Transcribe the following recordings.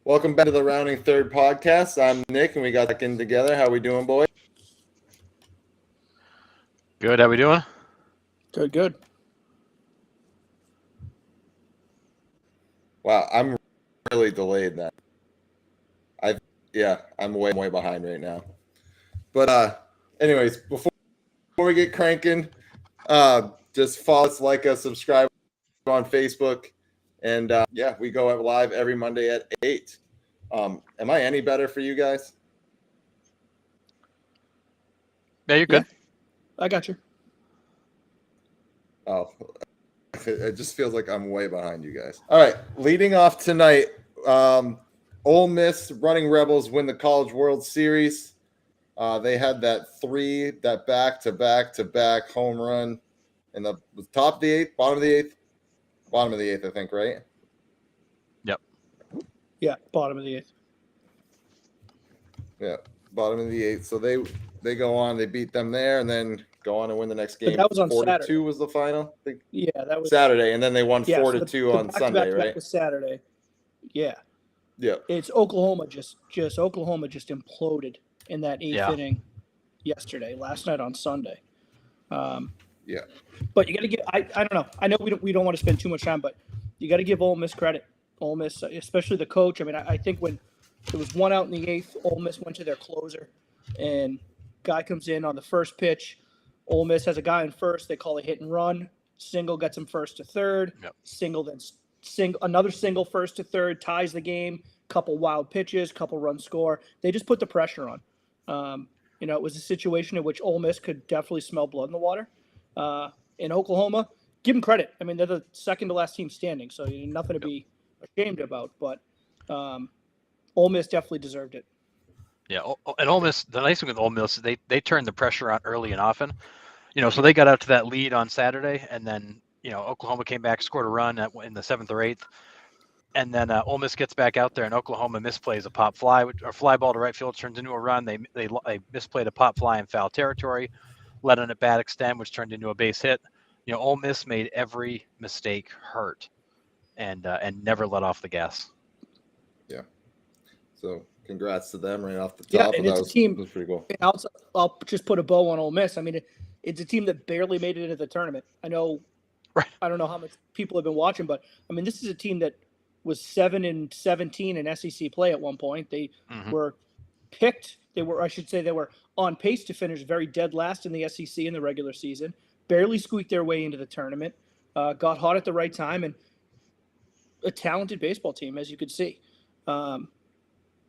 Welcome back to the Rounding Third podcast. I'm Nick, and we got back in together. How we doing, boys? Good. How we doing? Good. Wow, I'm really delayed then. I'm way behind right now. But anyways, before we get cranking, just follow us, like us, subscribe on Facebook, and we go live every Monday at 8. Am I any better for you guys? Yeah, you're good. I got you. Oh, it just feels like I'm way behind you guys. All right, leading off tonight, Ole Miss Running Rebels win the College World Series. They had that back-to-back home run in the top of the eighth, bottom of the eighth, I think, right? Yep. Yeah, bottom of the eighth. Yeah, bottom of the eighth. So they go on, they beat them there, and then go on and win the next game. But that was on 4-2 Saturday. was the final. Yeah, that was Saturday, and then they won 4-2 the on Sunday, back-to-back right? was Saturday. Yeah. Yeah. It's Oklahoma just imploded in that eighth inning yesterday, last night on Sunday. Yeah. But you got to give I don't know. I know we don't want to spend too much time, but you got to give Ole Miss credit. Ole Miss, especially the coach. I mean, I think when there was one out in the eighth, Ole Miss went to their closer, and guy comes in on the first pitch. Ole Miss has a guy in first. They call a hit and run. Single gets him first to third. Yep. Single then another single first to third, ties the game. Couple wild pitches, couple run score. They just put the pressure on. It was a situation in which Ole Miss could definitely smell blood in the water. In Oklahoma, give them credit. I mean, they're the second to last team standing, so nothing to be ashamed about. But Ole Miss definitely deserved it. Yeah, and Ole Miss. The nice thing with Ole Miss, they turned the pressure on early and often. So they got out to that lead on Saturday, and then Oklahoma came back, scored a run in the 7th or 8th, and then Ole Miss gets back out there, and Oklahoma misplays a pop fly or fly ball to right field, turns into a run. They misplayed a pop fly in foul territory, led on at bat extend, which turned into a base hit. Ole Miss made every mistake hurt, and never let off the gas. Yeah. So congrats to them right off the top. Yeah, and it's a team. That was pretty cool. I'll just put a bow on Ole Miss. I mean, it's a team that barely made it into the tournament. I know. Right. I don't know how much people have been watching, but I mean, this is a team that was 7-17 in SEC play at one point. They were picked. They were on pace to finish very dead last in the SEC in the regular season. Barely squeaked their way into the tournament. Got hot at the right time, and a talented baseball team, as you could see. I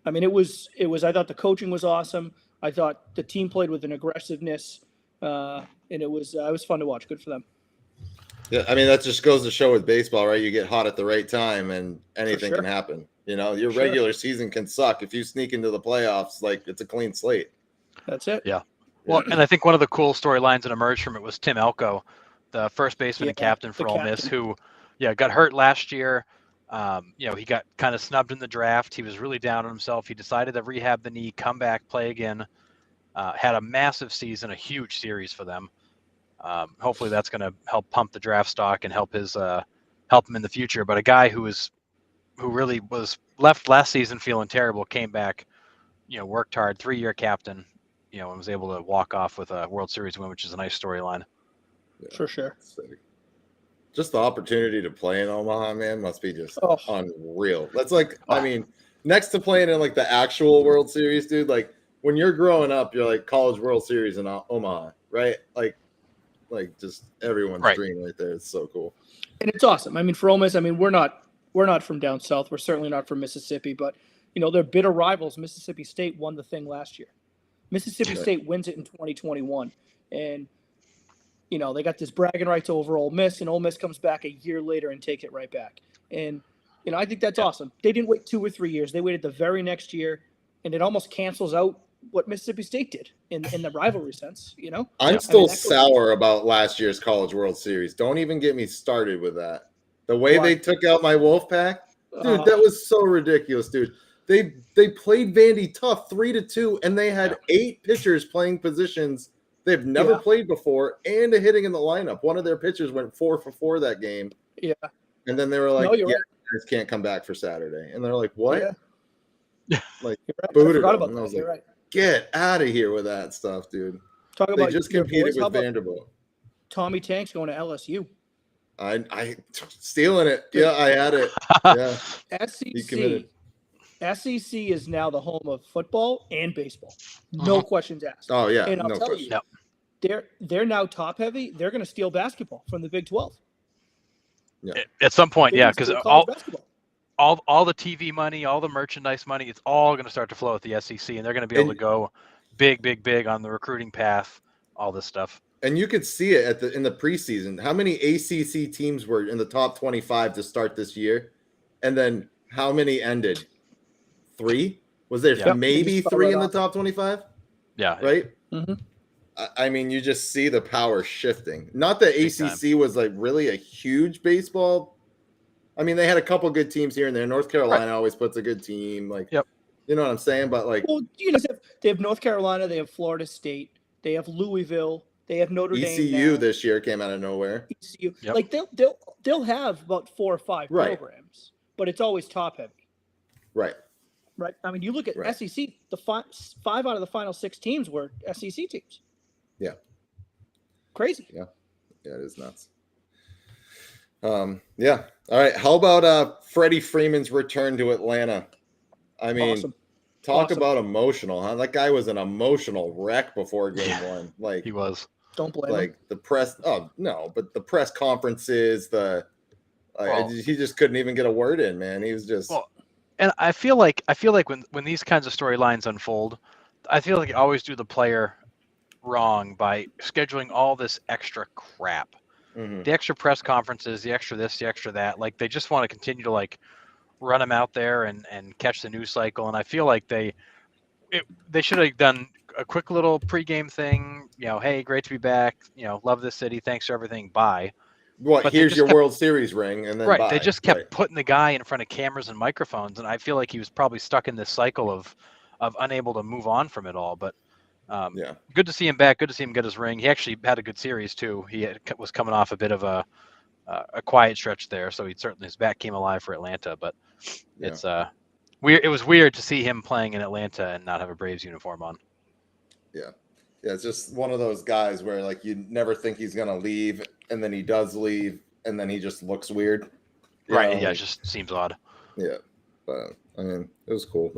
mean, it was. I thought the coaching was awesome. I thought the team played with an aggressiveness, and it was fun to watch. Good for them. Yeah, I mean, that just goes to show with baseball, right? You get hot at the right time, and anything can happen. Your regular season can suck. If you sneak into the playoffs, like, it's a clean slate. That's it. Yeah. Well, and I think one of the cool storylines that emerged from it was Tim Elko, the first baseman and captain for Ole Miss, who, got hurt last year. He got kind of snubbed in the draft. He was really down on himself. He decided to rehab the knee, come back, play again. Had a massive season, a huge series for them. Hopefully that's going to help pump the draft stock and help him in the future. But a guy who really was left last season feeling terrible, came back, worked hard, 3-year captain, and was able to walk off with a World Series win, which is a nice storyline. Yeah. For sure. Just the opportunity to play in Omaha, man, must be just unreal. That's like, I mean, next to playing in like the actual World Series, dude, like when you're growing up, you're like College World Series in Omaha, right? Like just everyone's dream right there. It's so cool. And it's awesome. I mean, for Ole Miss, we're not from down south. We're certainly not from Mississippi, but they're bitter rivals. Mississippi State won the thing last year. Mississippi State wins it in 2021. And they got this bragging rights over Ole Miss, and Ole Miss comes back a year later and take it right back. And I think that's awesome. They didn't wait 2 or 3 years. They waited the very next year, and it almost cancels out what Mississippi State did in the rivalry sense, I'm still sour about last year's College World Series. Don't even get me started with that. The way they took out my Wolfpack, dude, that was so ridiculous, dude. They played Vandy tough 3-2, and they had 8 pitchers playing positions they've never played before and a hitting in the lineup. One of their pitchers went 4 for 4 that game. Yeah. And then they were like, right. guys can't come back for Saturday. And they're like, what? Yeah. like You're right. I booted forgot them. about And I that. was You're like, right. get out of here with that stuff, dude. Talk They about just your competed boys. How with about Vanderbilt. Tommy Tanks going to LSU? I stealing it. Dude. Yeah, I had it. Yeah, he committed. SEC is now the home of football and baseball. No questions asked. Oh yeah, And I'll no tell question. you, they're now top heavy. They're going to steal basketball from the Big 12. At some point, They're yeah, gonna because steal college basketball. all the TV money, all the merchandise money, it's all going to start to flow at the SEC, and they're going to be able to go big on the recruiting path, all this stuff. And you could see it in the preseason. How many ACC teams were in the top 25 to start this year, and then how many ended? 3? Was there maybe 3 in the top 25? Yeah, right. Mm-hmm. I mean, you just see the power shifting. Not that ACC was like really a huge baseball. I mean, they had a couple good teams here and there. North Carolina always puts a good team. Like, you know what I'm saying? But like, well, they have North Carolina, they have Florida State, they have Louisville, they have Notre Dame. ECU this year came out of nowhere. ECU, like they'll have about 4 or 5 programs, but it's always top heavy. Right. Right. I mean, you look at SEC. The 5 out of the final 6 teams were SEC teams. Yeah. Crazy. Yeah, it is nuts. Yeah. All right. How about Freddie Freeman's return to Atlanta? I mean, talk about emotional, huh? That guy was an emotional wreck before game 1. Like he was. Don't blame him. The press. Oh no, but the press conferences, he just couldn't even get a word in, man. He was just. Well, and I feel like when these kinds of storylines unfold, I feel like you always do the player wrong by scheduling all this extra crap. Mm-hmm. The extra press conferences, the extra this, the extra that. Like they just want to continue to like run them out there and catch the news cycle. And I feel like they should have done a quick little pregame thing. You know, hey, great to be back. You know, love this city. Thanks for everything. Bye. But here's your World Series ring, and then bye. They just kept putting the guy in front of cameras and microphones, and I feel like he was probably stuck in this cycle of unable to move on from it all. But good to see him back. Good to see him get his ring. He actually had a good series too. He was coming off a bit of a quiet stretch there, so his back came alive for Atlanta. But it's weird. It was weird to see him playing in Atlanta and not have a Braves uniform on. Yeah, it's just one of those guys where like you never think he's gonna leave, and then he does leave, and then he just looks weird. Right? Yeah, it just seems odd. Yeah, but I mean, it was cool.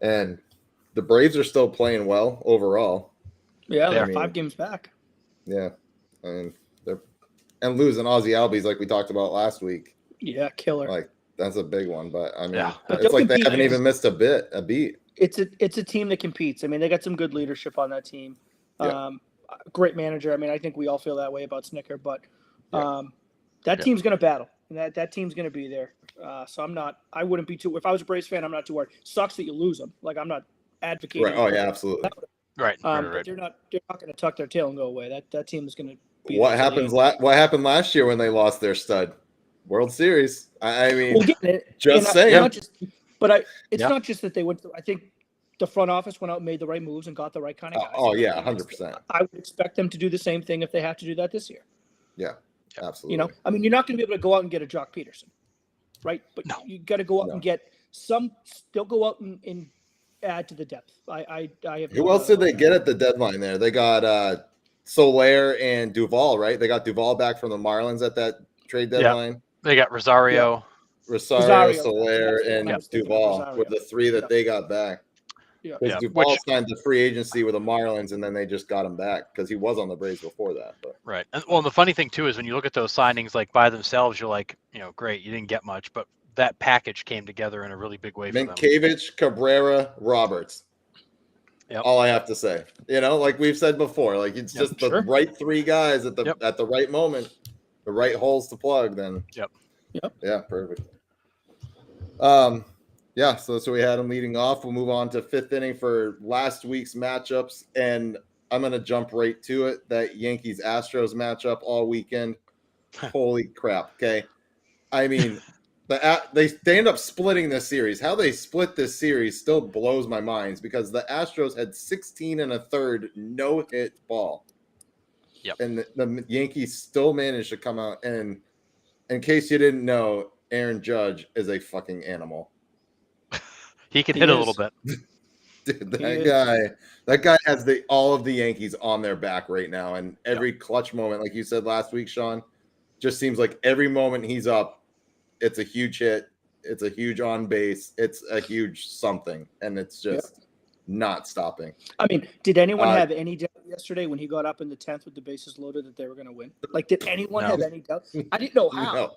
And the Braves are still playing well overall. Yeah, they're 5 games back. Yeah, I mean and losing Ozzie Albies like we talked about last week. Yeah, killer. Like that's a big one, but I mean, But it's like they haven't even missed a beat. It's a team that competes. I mean, they got some good leadership on that team. Great manager. I mean, I think we all feel that way about Snicker, but that team's going to battle. And that team's going to be there. So I wouldn't be too, if I was a Braves fan, I'm not too worried. Sucks that you lose them. Like I'm not advocating. Right. Oh yeah, absolutely. Right. But they're not going to tuck their tail and go away. That team is going to be. What happened last year when they lost their stud? World Series. I mean, just saying. It's not just that they went. I think the front office went out and made the right moves and got the right kind of guys. Oh yeah, 100%. I would expect them to do the same thing if they have to do that this year. Yeah, absolutely. You know, I mean, you're not going to be able to go out and get a Jock Peterson, right? But you got to go out and get some. They'll go out and add to the depth. I have. Who else did they get at the deadline there? They got Soler and Duvall, right? They got Duvall back from the Marlins at that trade deadline. Yeah. They got Rosario. Rosario, Soler, and Duvall were the 3 that they got back. Because Duvall signed the free agency with the Marlins, and then they just got him back because he was on the Braves before that. But. Right. And the funny thing too is when you look at those signings like by themselves, you're like, great, you didn't get much, but that package came together in a really big way for them. Minkiewicz, Cabrera, Roberts. Yep. All I have to say, like we've said before, like it's just the right 3 guys at the right moment, the right holes to plug. Then. Yep. Yeah. Perfect. So that's what we had him leading off. We'll move on to 5th inning for last week's matchups, and I'm gonna jump right to it. That Yankees Astros matchup all weekend. Holy crap! Okay, I mean, they end up splitting this series. How they split this series still blows my mind because the Astros had 16 1/3 no-hit ball. Yep. And the Yankees still managed to come out. And in case you didn't know, Aaron Judge is a fucking animal. He can He hit a is. little bit. Dude, He is. that guy has all of the Yankees on their back right now, and every clutch moment, like you said last week, Sean, just seems like every moment he's up, it's a huge hit, it's a huge on base, it's a huge something, and it's just not stopping. I mean, did anyone have any doubt yesterday when he got up in the 10th with the bases loaded that they were going to win? Like, did anyone No. have any doubt? I didn't know how. No.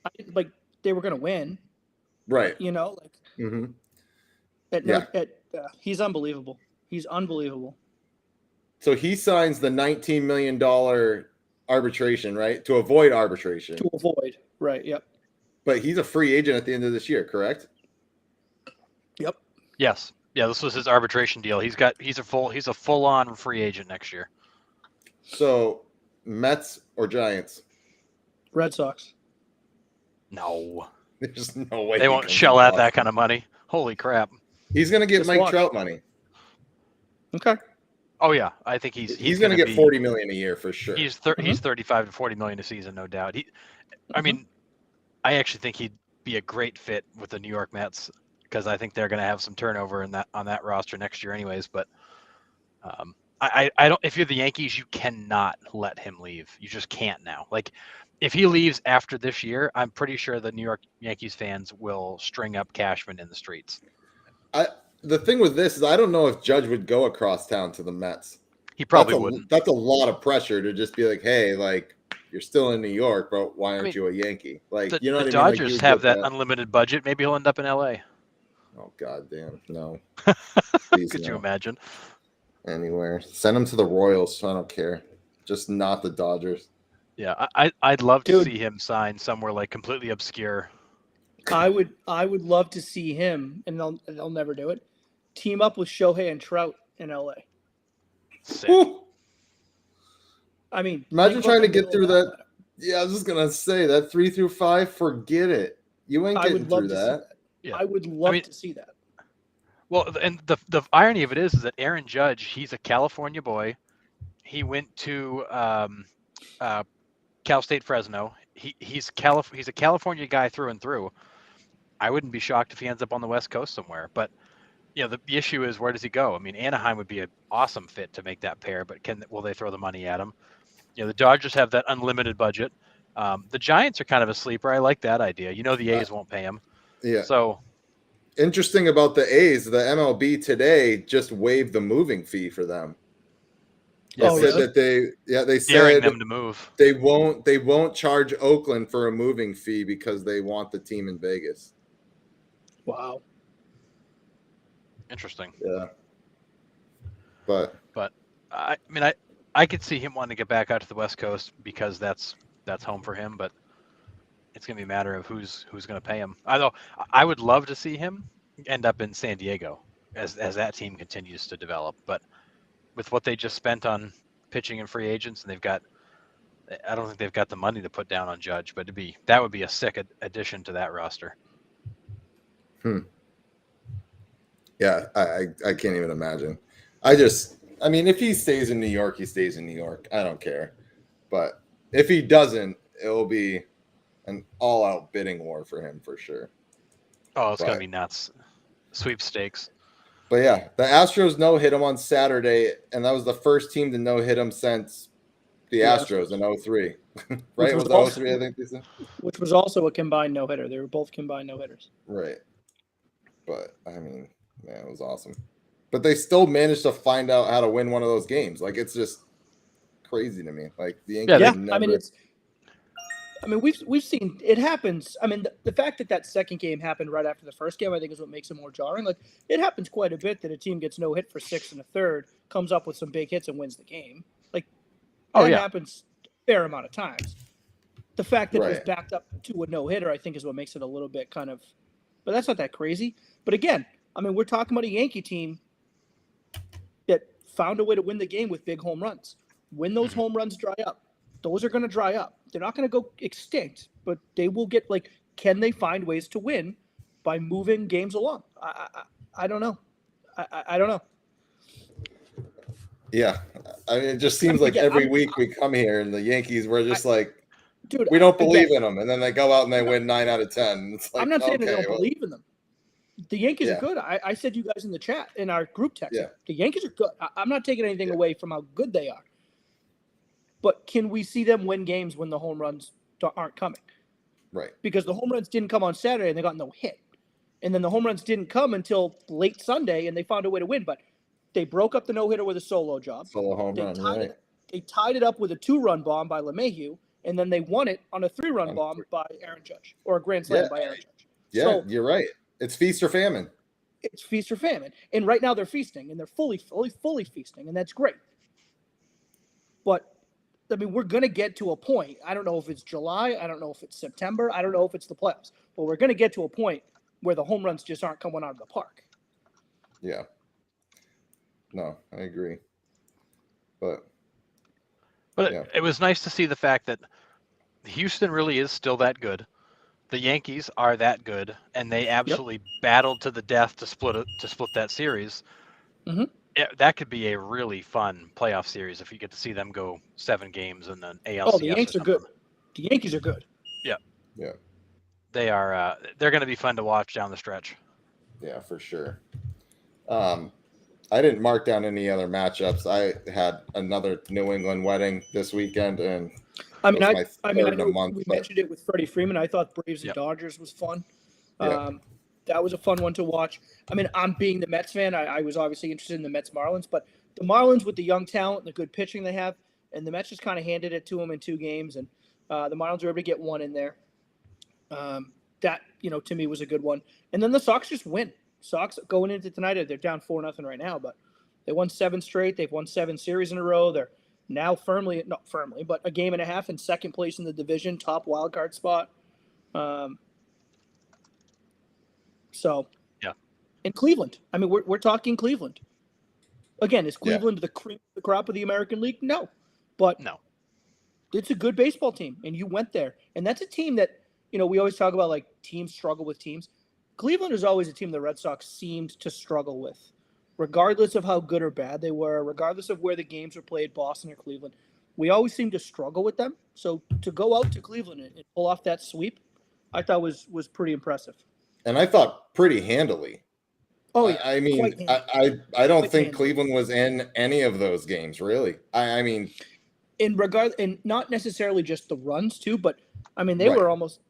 I didn't, like, they were going to win. Right. You know, like. Mm-hmm. He's unbelievable. He's unbelievable. So he signs the $19 million arbitration, right? To avoid arbitration. Right. Yep. But he's a free agent at the end of this year, correct? Yep. Yes. Yeah, this was his arbitration deal. He's a full-on free agent next year. So Mets or Giants? Red Sox. No. There's no way they won't shell out that kind of money. Holy crap. He's going to get Just Mike watch. Trout money. Okay. Oh yeah, I think he's going to get $40 million a year for sure. He's 35 to 40 million a season, no doubt. I mean, I actually think he'd be a great fit with the New York Mets because I think they're going to have some turnover on that roster next year, anyways. But I don't. If you're the Yankees, you cannot let him leave. You just can't now. Like, if he leaves after this year, I'm pretty sure the New York Yankees fans will string up Cashman in the streets. The thing with this is I don't know if Judge would go across town to the Mets. He probably wouldn't. That's a lot of pressure to just be like, hey, like, you're still in New York, but why aren't you a Yankee? Like, the you know what I mean? Dodgers Like, have that unlimited budget. Maybe he'll end up in LA. Oh, God damn. No. Could you imagine? Anywhere. Send him to the Royals. I don't care. Just not the Dodgers. Yeah, I'd love to see him sign somewhere like completely obscure. I would love to see him, and they'll never do it. Team up with Shohei and Trout in LA. Sick. I mean, imagine trying to get through that. Yeah, I was just gonna say that 3 through 5. Forget it. You ain't getting through that. Yeah. I would love to see that. Well, and the irony of it is that Aaron Judge, he's a California boy. He went to Cal State Fresno. He's a California guy through and through. I wouldn't be shocked if he ends up on the West Coast somewhere. But the issue is, where does he go? I mean, Anaheim would be an awesome fit to make that pair, but will they throw the money at him? The Dodgers have that unlimited budget. The Giants are kind of a sleeper. I like that idea. The A's won't pay him. Yeah. So interesting about the A's, the MLB today just waived the moving fee for them. They said that they daring them to move. They won't charge Oakland for a moving fee because they want the team in Vegas. Wow. Interesting. Yeah. But I mean, I could see him wanting to get back out to the West Coast because that's home for him, but it's going to be a matter of who's going to pay him. Although I would love to see him end up in San Diego as that team continues to develop, but with what they just spent on pitching and free agents, and I don't think they've got the money to put down on Judge, but that would be a sick addition to that roster. Yeah, I can't even imagine. I mean, if he stays in New York, he stays in New York. I don't care. But if he doesn't, it will be an all-out bidding war for him for sure. Oh, it's going to be nuts. Sweepstakes. But yeah, the Astros no-hit him on Saturday, and that was the first team to no-hit him since the Astros in 03. Right? It was 03, I think they said. Which was also a combined no-hitter. They were both combined no-hitters. Right. But, I mean, man, it was awesome. But they still managed to find out how to win one of those games. Like, it's just crazy to me. Like, the Yankees never... I mean, we've seen it happens. I mean, the fact that second game happened right after the first game, I think, is what makes it more jarring. Like, it happens quite a bit that a team gets no hit for 6 in the third, comes up with some big hits, and wins the game. Like, that happens a fair amount of times. The fact that it was backed up to a no hitter, I think, is what makes it a little bit kind of. But that's not that crazy. But again, I mean, we're talking about a Yankee team that found a way to win the game with big home runs. When those home runs dry up, those are going to dry up. They're not going to go extinct, but they will get, like, can they find ways to win by moving games along? I don't know. I don't know. Yeah. I mean, it just seems like every week we come here and the Yankees, we're just dude, we don't believe in them. And then they go out and they win 9 out of 10. It's like, I'm not saying they don't believe in them. The Yankees Yeah. are good. I said to you guys in the chat, in our group text, Yeah. the Yankees are good. I'm not taking anything away from how good they are. But can we see them win games when the home runs aren't coming? Right. Because the home runs didn't come on Saturday and they got no hit. And then the home runs didn't come until late Sunday and they found a way to win. But they broke up the no-hitter with a solo job. Solo home run, right. They tied it up with a 2-run bomb by LeMahieu, and then they won it on a 3-run bomb by Aaron Judge, or a grand slam by Aaron Judge. Yeah, so, you're right. It's feast or famine. It's feast or famine. And right now they're feasting, and they're fully feasting, and that's great. But, I mean, we're going to get to a point. I don't know if it's July. I don't know if it's September. I don't know if it's the playoffs. But we're going to get to a point where the home runs just aren't coming out of the park. Yeah. No, I agree. But yeah. It was nice to see the fact that Houston really is still that good. The Yankees are that good, and they absolutely battled to the death to split that series. Mm-hmm. Yeah, that could be a really fun playoff series if you get to see them go 7 games and then ALCS. Oh, the Yankees are good. The Yankees are good. Yeah. Yeah. They are. They're going to be fun to watch down the stretch. Yeah, for sure. I didn't mark down any other matchups. I had another New England wedding this weekend, and I know we mentioned it with Freddie Freeman. I thought Braves and Dodgers was fun. That was a fun one to watch. I mean, I'm being the Mets fan. I was obviously interested in the Mets Marlins, but the Marlins with the young talent and the good pitching they have, and the Mets just kind of handed it to them in 2 games, and the Marlins were able to get 1 in there. That, to me was a good one. And then the Sox just win. Sox going into tonight, they're down 4-0 right now, but they won 7 straight. They've won 7 series in a row. They're now not firmly, but a game and a half in second place in the division, top wild card spot. So, yeah. In Cleveland, I mean, we're talking Cleveland. Again, is Cleveland the cream of the crop of the American League? No, but no, it's a good baseball team, and you went there, and that's a team that we always talk about, like, teams struggle with teams. Cleveland is always a team the Red Sox seemed to struggle with, regardless of how good or bad they were, regardless of where the games were played, Boston or Cleveland. We always seem to struggle with them. So to go out to Cleveland and pull off that sweep, I thought was pretty impressive. And I thought pretty handily. Oh, yeah. I mean, I don't think Cleveland was in any of those games, really. I mean, and not necessarily just the runs too, but I mean, they were almost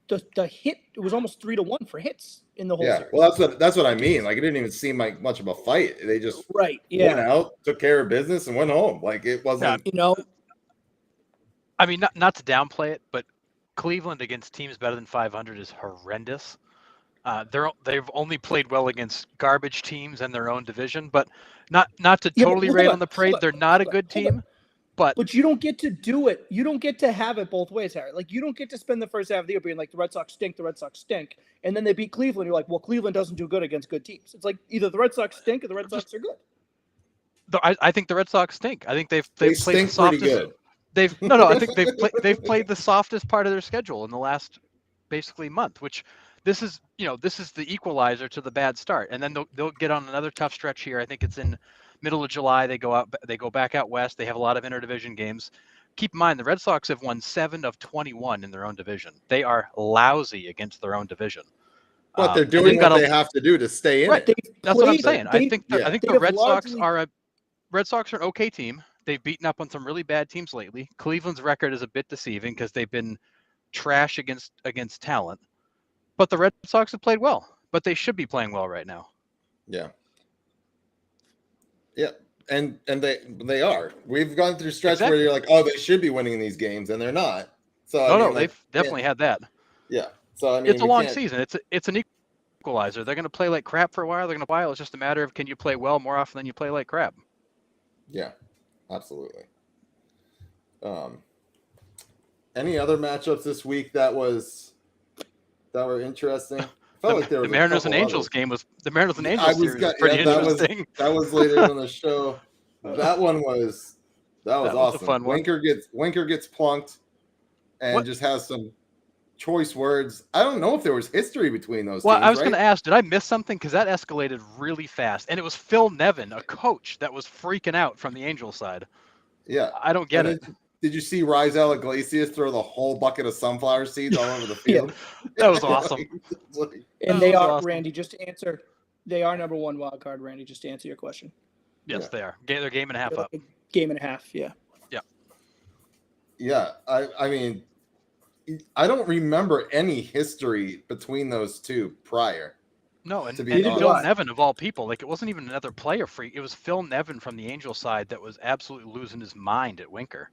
the hit. It was almost 3-1 for hits in the whole series. Well, that's what I mean. Like, it didn't even seem like much of a fight. They just went out, took care of business, and went home. Like, it wasn't. I mean, not to downplay it, but Cleveland against teams better than 500 is horrendous. They've only played well against garbage teams in their own division, but not to totally rain on the parade. They're not a good team. But you don't get to do it. You don't get to have it both ways, Harry. Like, you don't get to spend the first half of the year being like, the Red Sox stink, and then they beat Cleveland. You're like, well, Cleveland doesn't do good against good teams. It's like either the Red Sox stink or the Red Sox are good. I think the Red Sox stink. I think they've played the softest. Good. I think they've played the softest part of their schedule in the last basically month, which this is the equalizer to the bad start, and then they'll get on another tough stretch here. I think it's in middle of July. They go back out west. They have a lot of interdivision games. Keep in mind, the Red Sox have won 7 of 21 in their own division. They are lousy against their own division. But they're doing what they have to do to stay in it. That's what I'm saying. I think the Red Sox are an okay team. They've beaten up on some really bad teams lately. Cleveland's record is a bit deceiving because they've been trash against talent. But the Red Sox have played well. But they should be playing well right now. Yeah. Yeah. And they are. We've gone through stretch where you're like, oh, they should be winning these games, and they're not. So they've definitely had that. Yeah. So I mean, it's a long season. It's an equalizer. They're going to play like crap for a while. They're going to while. It's just a matter of, can you play well more often than you play like crap? Yeah, absolutely. Any other matchups this week that were interesting? The Mariners and Angels game was the Mariners and Angels series was pretty interesting. That was later in the show. That one was awesome. A fun one. Winker gets plunked and just has some choice words. I don't know if there was history between those teams. I was going to ask, did I miss something? Because that escalated really fast. And it was Phil Nevin, a coach, that was freaking out from the Angels side. Yeah. I don't get it. Did you see Rizal Iglesias throw the whole bucket of sunflower seeds all over the field? That was awesome. And they are, awesome. Randy, just to answer, they are number one wild card, Randy, just to answer your question. Yes, they are. They're game and a half They're up. like a game and a half, yeah. Yeah. Yeah, I mean, I don't remember any history between those two prior. No, and Phil Nevin, of all people, like it wasn't even another player freak. It was Phil Nevin from the Angels side that was absolutely losing his mind at Winker.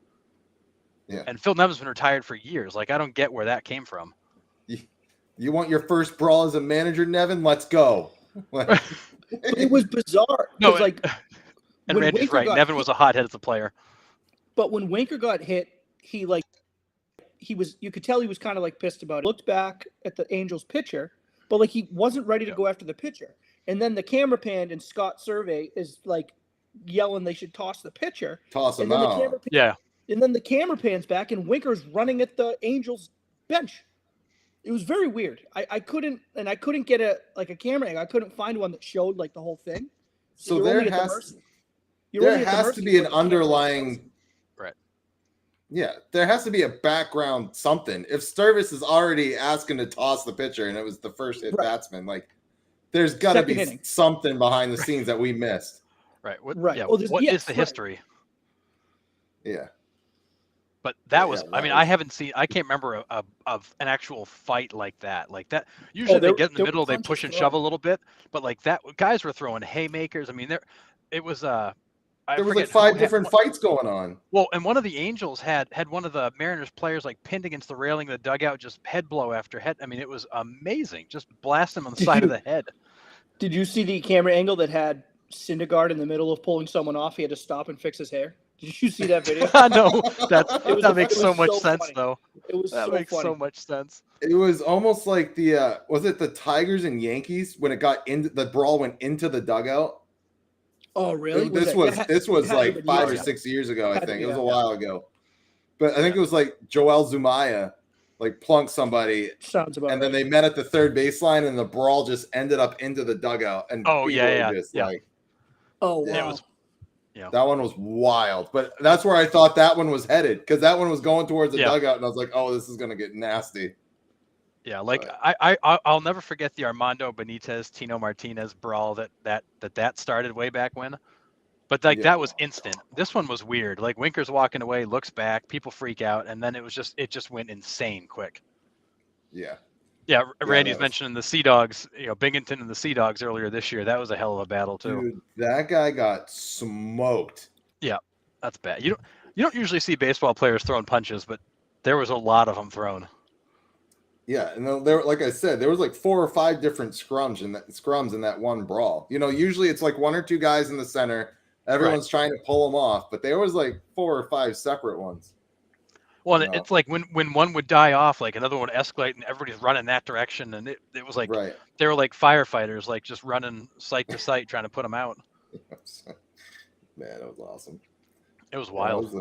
Yeah. And Phil Nevin's been retired for years. Like, I don't get where that came from. You want your first brawl as a manager, Nevin? Let's go. It was bizarre. No, like, and Randy's right. Nevin was a hothead as a player. But when Winker got hit, you could tell he was kind of like pissed about it. Looked back at the Angels pitcher, but like he wasn't ready to go after the pitcher. And then the camera panned and Scott Survey is like yelling they should toss the pitcher. Toss him out. And then the camera pans back and Winker's running at the Angels bench. It was very weird. I couldn't get a camera angle. I couldn't find one that showed like the whole thing. So there has to be an underlying. Right. Yeah, there has to be a background something. If Sturvis is already asking to toss the pitcher and it was the first hit batsman, like there's got to be something behind the scenes that we missed. Right. Right. Yeah, what is the history? Yeah. But that was, I mean, I can't remember of an actual fight like that. Like that, usually they get in the middle, they push and shove a little bit. But like that, guys were throwing haymakers. I mean, there was like 5 different fights going on. Well, and one of the Angels had one of the Mariners players like pinned against the railing of the dugout, just head blow after head. I mean, it was amazing. Just blast him on the side of the head. Did you see the camera angle that had Syndergaard in the middle of pulling someone off? He had to stop and fix his hair. Did you see that video? No, that makes so much sense, funny. Though. It was that so makes funny. So much sense. It was almost like was it the Tigers and Yankees when it got into the brawl went into the dugout? Oh, really? This was like 5 or 6 years ago, I think. It was a while ago. But I think it was like Joel Zumaya like plunked somebody. Sounds about and then they met at the third baseline and the brawl just ended up into the dugout. And oh, yeah. Like, oh, wow. It was, that one was wild. But that's where I thought that one was headed because that one was going towards the dugout. And I was like, oh, this is going to get nasty. Yeah, like I'll never forget the Armando Benitez, Tino Martinez brawl that started way back when. But like that was instant. This one was weird. Like Winker's walking away, looks back, people freak out, and then it just went insane quick. Yeah. Yeah, Randy's mentioning the Sea Dogs, Binghamton and the Sea Dogs earlier this year. That was a hell of a battle too. Dude, that guy got smoked. Yeah, that's bad. You don't usually see baseball players throwing punches, but there was a lot of them thrown. Yeah, and there, like I said, there was like 4 or 5 different scrums in that one brawl. Usually it's like 1 or 2 guys in the center. Everyone's trying to pull them off, but there was like 4 or 5 separate ones. Well, it's like when one would die off, like another one would escalate, and everybody's running that direction, and it was like they were like firefighters, like just running site to site trying to put them out. Man, it was awesome. It was wild.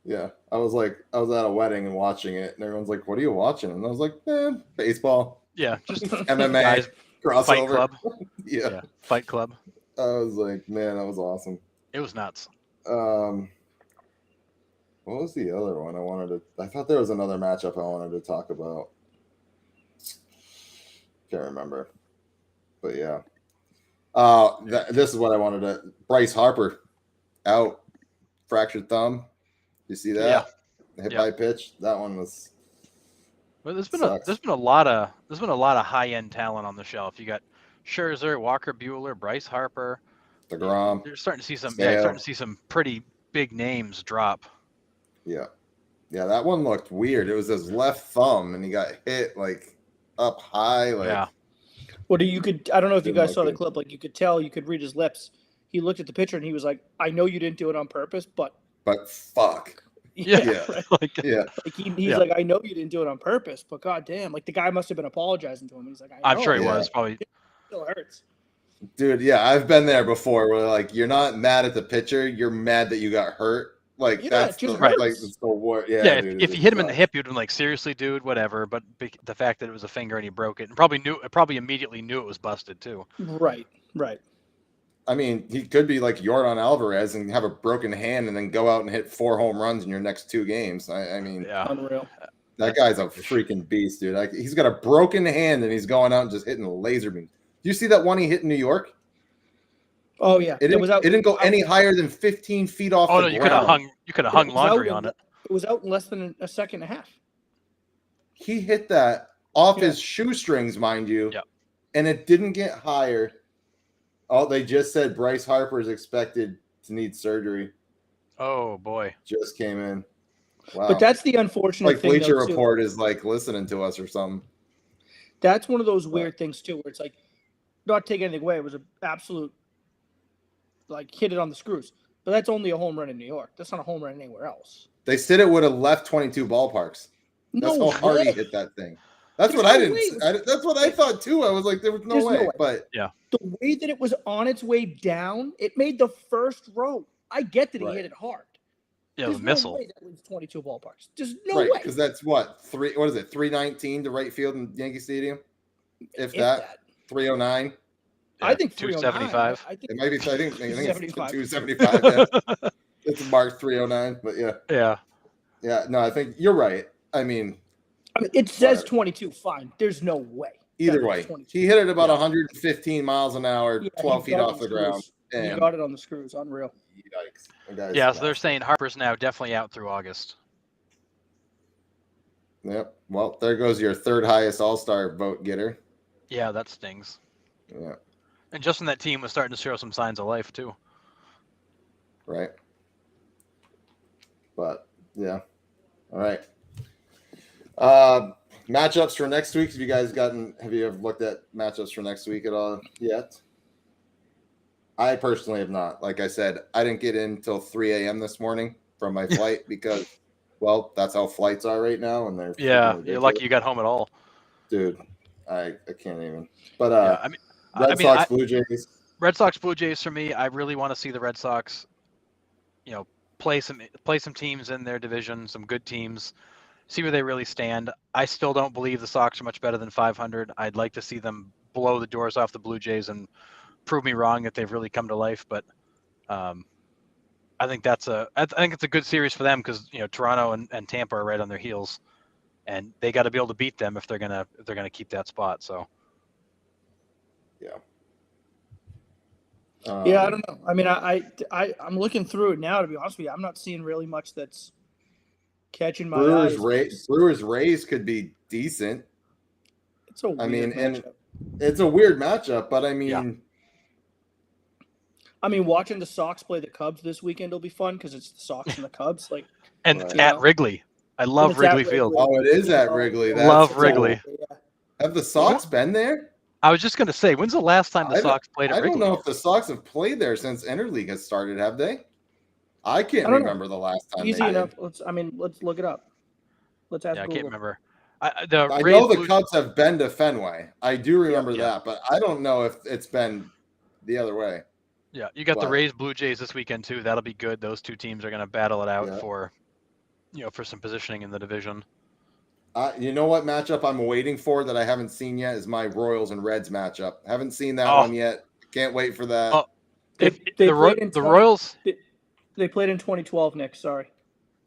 Yeah, I was at a wedding and watching it, and everyone's like, "What are you watching?" And I was like, baseball." Yeah, just MMA guys, crossover. Fight Club. Yeah, Fight Club. I was like, man, that was awesome. It was nuts. What was the other one I thought there was another matchup I wanted to talk about. Can't remember. But yeah. This is what I wanted to. Bryce Harper out, fractured thumb. You see that? Yeah. Hit by pitch. That one was. Well, there's been a lot of high end talent on the shelf. You got Scherzer, Walker Buehler, Bryce Harper, DeGrom. You're starting to see some. Yeah, starting to see some pretty big names drop. Yeah, that one looked weird. It was his left thumb, and he got hit like up high. Like, yeah. Well, I don't know if you guys saw the clip. Like, you could tell, you could read his lips. He looked at the pitcher and he was like, "I know you didn't do it on purpose, but fuck." Yeah. Like he's like, "I know you didn't do it on purpose, but goddamn, like the guy must have been apologizing to him." He's like, "I'm sure he was probably." It still hurts. Dude, yeah, I've been there before. Where like you're not mad at the pitcher, you're mad that you got hurt. Like that's the, right. Like it's the war. Yeah. Yeah. Dude, if you hit him in the hip, you'd been like, "Seriously, dude, whatever." But the fact that it was a finger and he broke it, and probably immediately knew it was busted too. Right. I mean, he could be like Yordan Alvarez and have a broken hand and then go out and hit 4 home runs in your next 2 games. I mean, Unreal. That guy's a freaking beast, dude. Like, he's got a broken hand and he's going out and just hitting laser beams. Do you see that one he hit in New York? Oh yeah, It didn't go any higher than 15 feet off. Oh the no, you ground. could have hung laundry on it. It was out in less than a second and a half. He hit that off his shoestrings, mind you. Yep. And it didn't get higher. Oh, they just said Bryce Harper is expected to need surgery. Oh boy. Just came in. Wow. But that's the unfortunate like thing. Bleacher though, too. Report is like listening to us or something. That's one of those weird things too, where it's like, not taking anything away. It was an absolute, like, hit it on the screws. But that's only a home run in New York. That's not a home run anywhere else. They said it would have left 22 ballparks. That's No how hard he way. hit that thing. That's There's what I no didn't. way. That's what I thought too. I was like, there was no There's no way. way. But The way that it was on its way down, it made the first row. I get that he hit it hard. Yeah, There's the no missile. way that leaves 22 ballparks. There's no right, way. because that's what 319 to right field in Yankee Stadium. If that 309. I think 275. I think It might be. I think it's 275. 275. Yeah. It's marked 309, but yeah. No, I think you're right. I mean, it says 22. Fine. There's no way. Either way, he hit it about 115 miles an hour, 12 feet off the ground. He And got it on the screws. Unreal. yikes. Yeah, so they're saying Harper's now definitely out through August. Yep. Well, there goes your third highest All-Star vote getter. Yeah, that stings. Yeah. And Justin, that team was starting to show some signs of life too. Right. But yeah. All right. Matchups for next week. Have you ever looked at matchups for next week at all yet? I personally have not. Like I said, I didn't get in until 3 a.m. this morning from my flight because, well, that's how flights are right now. And they're you're lucky you got home at all. Dude, I can't even. But Red Sox, Blue Jays. Red Sox, Blue Jays for me. I really want to see the Red Sox, play some teams in their division, some good teams, see where they really stand. I still don't believe the Sox are much better than 500. I'd like to see them blow the doors off the Blue Jays and prove me wrong that they've really come to life. But I think it's a good series for them because Toronto and Tampa are right on their heels, and they got to be able to beat them if they're gonna keep that spot. So. Yeah. I don't know. I mean, I'm looking through it now. To be honest with you, I'm not seeing really much that's catching my eyes. Brewers Rays could be decent. It's a weird matchup. It's a weird matchup, but I mean, watching the Sox play the Cubs this weekend will be fun because it's the Sox and the Cubs. At Wrigley. I love Wrigley Field. Oh, it is at Wrigley. Love Wrigley. Yeah. Have the Sox been there? I was just going to say, when's the last time the Sox played at Wrigley? I don't know if the Sox have played there since Interleague has started, have they? I can't remember the last time. Easy enough. Let's look it up. Let's ask Google. I can't remember. I know the Cubs have been to Fenway. I do remember that, but I don't know if it's been the other way. Yeah, you got the Rays Blue Jays this weekend too. That'll be good. Those two teams are going to battle it out for some positioning in the division. You know what matchup I'm waiting for that I haven't seen yet is my Royals and Reds matchup. Haven't seen that one yet. Can't wait for that. Oh, the Royals. They played in 2012, Nick. Sorry.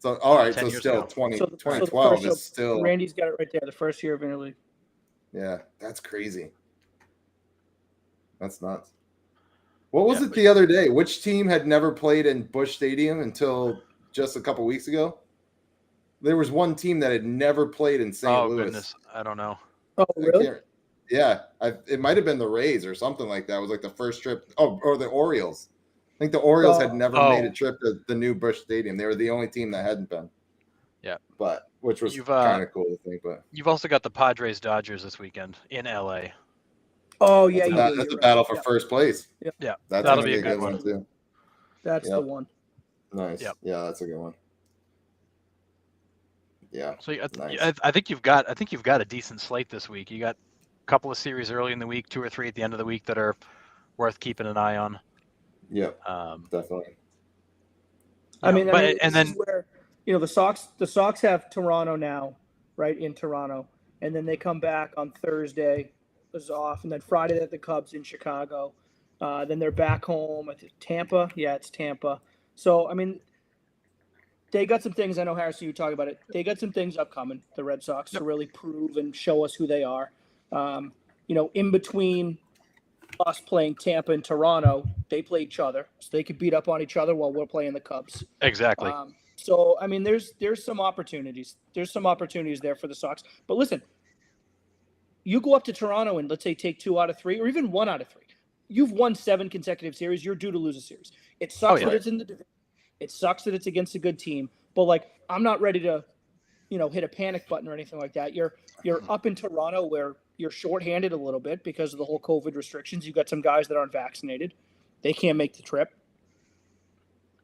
So all right, so still 2012 is still. Randy's got it right there. The first year of interleague. Yeah, that's crazy. That's nuts. What was it the other day? Which team had never played in Busch Stadium until just a couple weeks ago? There was one team that had never played in St. Louis. Oh, goodness. I don't know. Oh, really? Yeah. It might have been the Rays or something like that. It was like the first trip. Oh, or the Orioles. I think the Orioles had never made a trip to the new Busch Stadium. They were the only team that hadn't been. Yeah. But which was kind of cool to think. But you've also got the Padres Dodgers this weekend in LA. Oh, yeah. That's a battle for first place. Yeah. That'll be a good one too. That's the one. Nice. Yep. Yeah, that's a good one. Yeah. So I think you've got a decent slate this week. You got a couple of series early in the week, 2 or 3 at the end of the week that are worth keeping an eye on. Yeah. Definitely. And then where the Sox have Toronto now, right, in Toronto, and then they come back on Thursday, is off, and then Friday they have the Cubs in Chicago, Then they're back home. I think Tampa. Yeah, it's Tampa. So, I mean, they got some things. I know, Harrison, you talk about it. They got some things upcoming, the Red Sox, to really prove and show us who they are. In between us playing Tampa and Toronto, they play each other. So they could beat up on each other while we're playing the Cubs. Exactly. So, I mean, there's some opportunities. There's some opportunities there for the Sox. But listen, you go up to Toronto and let's say take 2 out of 3 or even 1 out of 3. You've won 7 consecutive series. You're due to lose a series. It sucks that it's in the division. It sucks that it's against a good team. But, like, I'm not ready to, hit a panic button or anything like that. You're up in Toronto where you're shorthanded a little bit because of the whole COVID restrictions. You've got some guys that aren't vaccinated. They can't make the trip.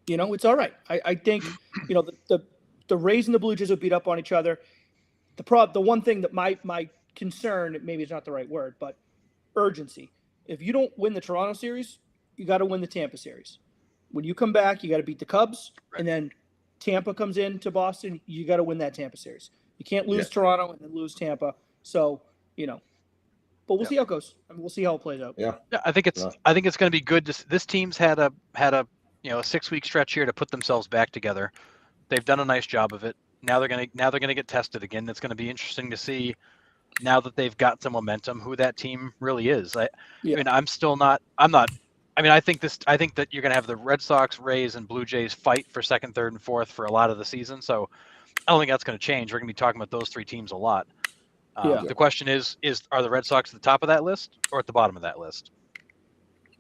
It's all right. I think, the Rays and the Blue Jays will beat up on each other. The one thing that my concern, maybe it's not the right word, but urgency. If you don't win the Toronto series, you got to win the Tampa series. When you come back, you got to beat the Cubs, and then Tampa comes in to Boston. You got to win that Tampa series. You can't lose Toronto and then lose Tampa. So, but we'll see how it goes. I mean, we'll see how it plays out. Yeah, I think it's going to be good. This team's had a 6-week stretch here to put themselves back together. They've done a nice job of it. Now they're going to get tested again. It's going to be interesting to see now that they've got some momentum who that team really is. I mean, I think that you're going to have the Red Sox, Rays, and Blue Jays fight for second, third, and fourth for a lot of the season. So I don't think that's going to change. We're going to be talking about those 3 teams a lot. The question is are the Red Sox at the top of that list or at the bottom of that list?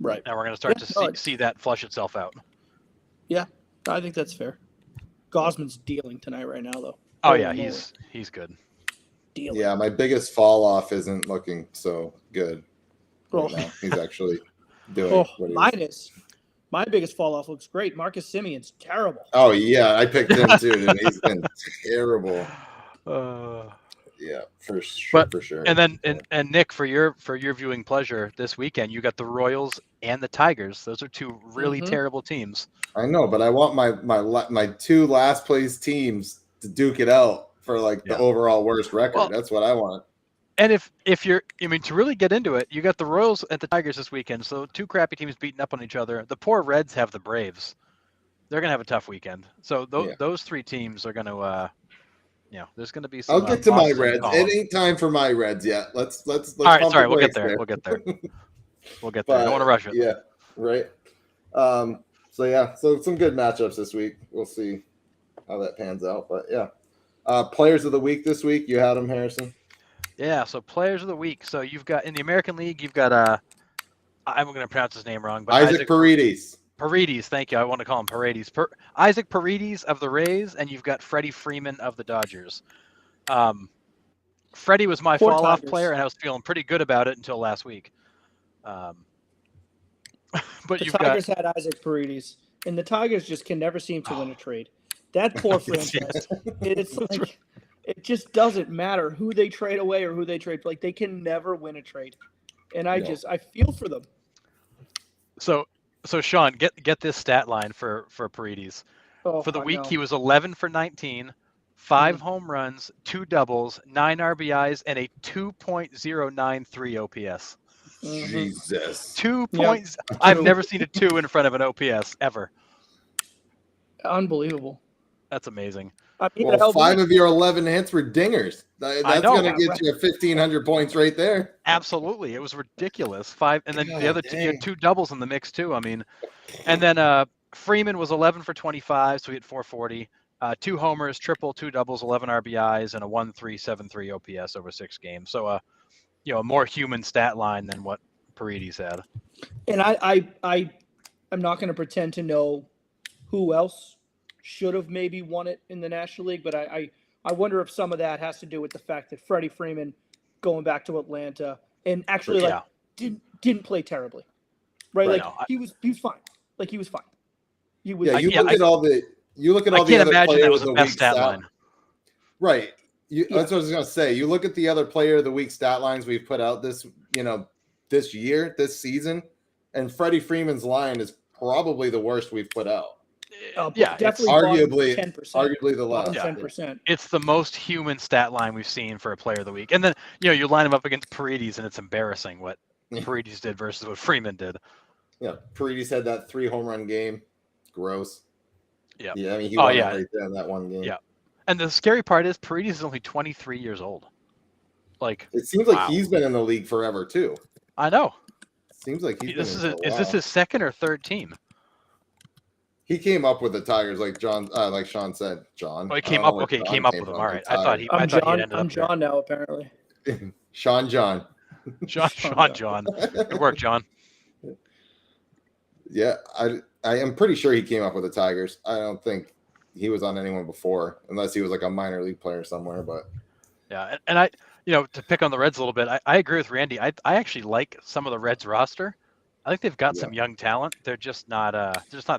Right. And we're going to start to see that flush itself out. Yeah, I think that's fair. Gosman's dealing tonight right now, though. Oh, yeah, he's good. Dealing. Yeah, my biggest fall off isn't looking so good right now. He's actually doing what my biggest fall off looks great. Marcus Simeon's terrible. Oh, yeah, I picked him too, and he's been terrible. Yeah, for sure. And then and Nick, for your viewing pleasure this weekend, you got the Royals and the Tigers. Those are 2 really terrible teams. I know, but I want my 2 last place teams to duke it out for the overall worst record. Well, that's what I want. And if you're, to really get into it, you got the Royals and the Tigers this weekend. So 2 crappy teams beating up on each other. The poor Reds have the Braves. They're gonna have a tough weekend. So those 3 teams are gonna. There's going to be some. I'll get to my Reds. It ain't time for my Reds yet. Let's. All right, sorry. We'll get there. We'll get there. But, I don't want to rush it. Yeah. Right. So some good matchups this week. We'll see how that pans out. But yeah, players of the week this week. You had them, Harrison. Yeah. So players of the week. So you've got in the American League. You've got I'm going to pronounce his name wrong, but Isaac Paredes. Paredes, thank you. I want to call him Paredes. Isaac Paredes of the Rays, and you've got Freddie Freeman of the Dodgers. Freddie was my fall-off player, and I was feeling pretty good about it until last week. But the Tigers had Isaac Paredes, and the Tigers just can never seem to win a trade. That poor franchise. It's like it just doesn't matter who they trade away or who they trade. Like they can never win a trade, and I feel for them. So Sean, get this stat line for Paredes. For the week, he was 11 for 19, 5 home runs, 2 doubles, 9 RBIs, and a 2.093 OPS. Jesus. 2 points. I've never seen a 2 in front of an OPS ever. Unbelievable. That's amazing. Well, 5 of your 11 hits were dingers. That's going to get you 1,500 points right there. Absolutely. It was ridiculous. 5, and then the other 2, you had 2 doubles in the mix too. I mean, and then Freeman was 11 for 25, so he had 440. 2 homers, triple, 2 doubles, 11 RBIs, and a 1.373 OPS over 6 games. So, a more human stat line than what Paredes had. And I'm not going to pretend to know who else should have maybe won it in the National League, but I wonder if some of that has to do with the fact that Freddie Freeman going back to Atlanta and actually didn't play terribly, right? He was fine. Like he was fine. You look at all the other players that was the best stat line. Right. That's what I was going to say. You look at the other player of the week stat lines we've put out this year, this season, and Freddie Freeman's line is probably the worst we've put out. Definitely arguably the last 10%. It's the most human stat line we've seen for a player of the week. And then, you line him up against Paredes, and it's embarrassing what Paredes did versus what Freeman did. Paredes had that 3 home run game. Gross. Yeah. Yeah, I mean, he won it right there in that one game. Yeah. And the scary part is Paredes is only 23 years old. Like, it seems like he's been in the league forever too. I know. Seems like he's is this his second or third team? He came up with the Tigers, like Sean said. John. Oh, he came up. Okay, he came up with them. All right. I thought he ended up. I'm John now, apparently. John. John. Good work, John. Yeah, I am pretty sure he came up with the Tigers. I don't think he was on anyone before, unless he was like a minor league player somewhere. But yeah, and I, to pick on the Reds a little bit, I agree with Randy. I actually like some of the Reds roster. I think they've got some young talent. They're just not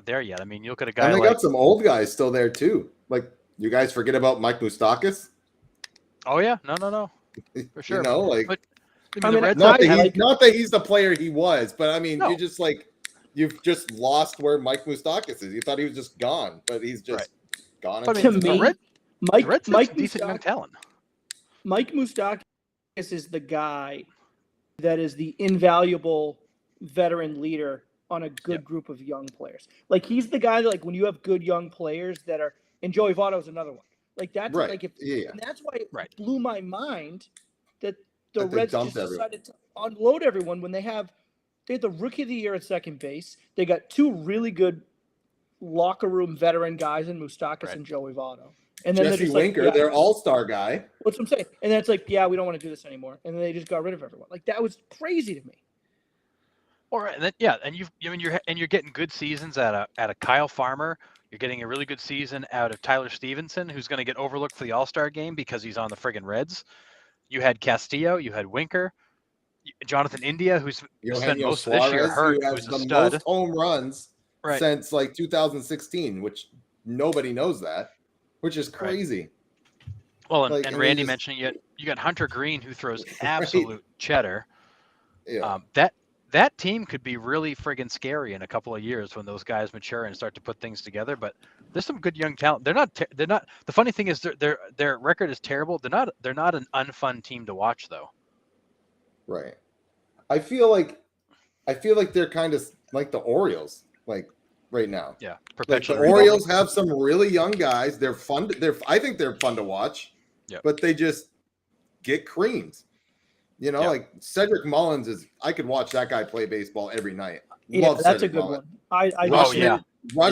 there yet. I mean, you look at a guy and they got some old guys still there too. Like, you guys forget about Mike Moustakas? Oh yeah, no, for sure. But, I mean, Reds not that he's the player he was, but I mean, you're just like, you've just lost where Mike Moustakas is. You thought he was just gone, but he's just gone. But to me, Mike decent young talent. Mike Moustakas is the guy that is the invaluable veteran leader on a good group of young players. Like, he's the guy that, like, when you have good young players that are, and Joey Votto is another one. Like, that's like, and that's why it blew my mind that the Reds just decided to unload everyone when they had the rookie of the year at second base. They got 2 really good locker room veteran guys in Moustakas and Joey Votto. And then Jesse Winker, their all-star guy. What's what I'm saying? And then it's like, we don't want to do this anymore. And then they just got rid of everyone. Like, that was crazy to me. All right, and then, and you're getting good seasons out of Kyle Farmer. You're getting a really good season out of Tyler Stevenson, who's going to get overlooked for the All-Star game because he's on the friggin' Reds. You had Castillo, you had Winker, Jonathan India, who's spent most of this year hurt, who's a stud. Most home runs since like 2016, which nobody knows that, which is crazy. Well, and Randy mentioned you got Hunter Green, who throws absolute cheddar. Yeah. That team could be really friggin' scary in a couple of years when those guys mature and start to put things together. But there's some good young talent. They're not. The funny thing is their record is terrible. They're not an unfun team to watch though. Right. I feel like they're kind of like the Orioles, like right now. Yeah. Like the Orioles have some really young guys. They're fun. I think they're fun to watch. Yeah. But they just get creamed. Like Cedric Mullins I could watch that guy play baseball every night. Yeah, that's Cedric a good Mullins. One.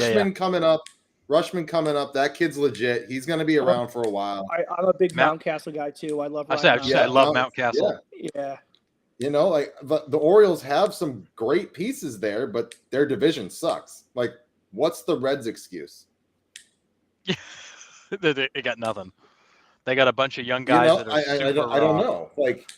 Rushman coming up. That kid's legit. He's going to be around for a while. I'm a big Mountcastle guy too. I love. I love Mountcastle. Yeah. But the Orioles have some great pieces there, but their division sucks. Like, what's the Reds' excuse? They got nothing. They got a bunch of young guys that are I don't know. Like.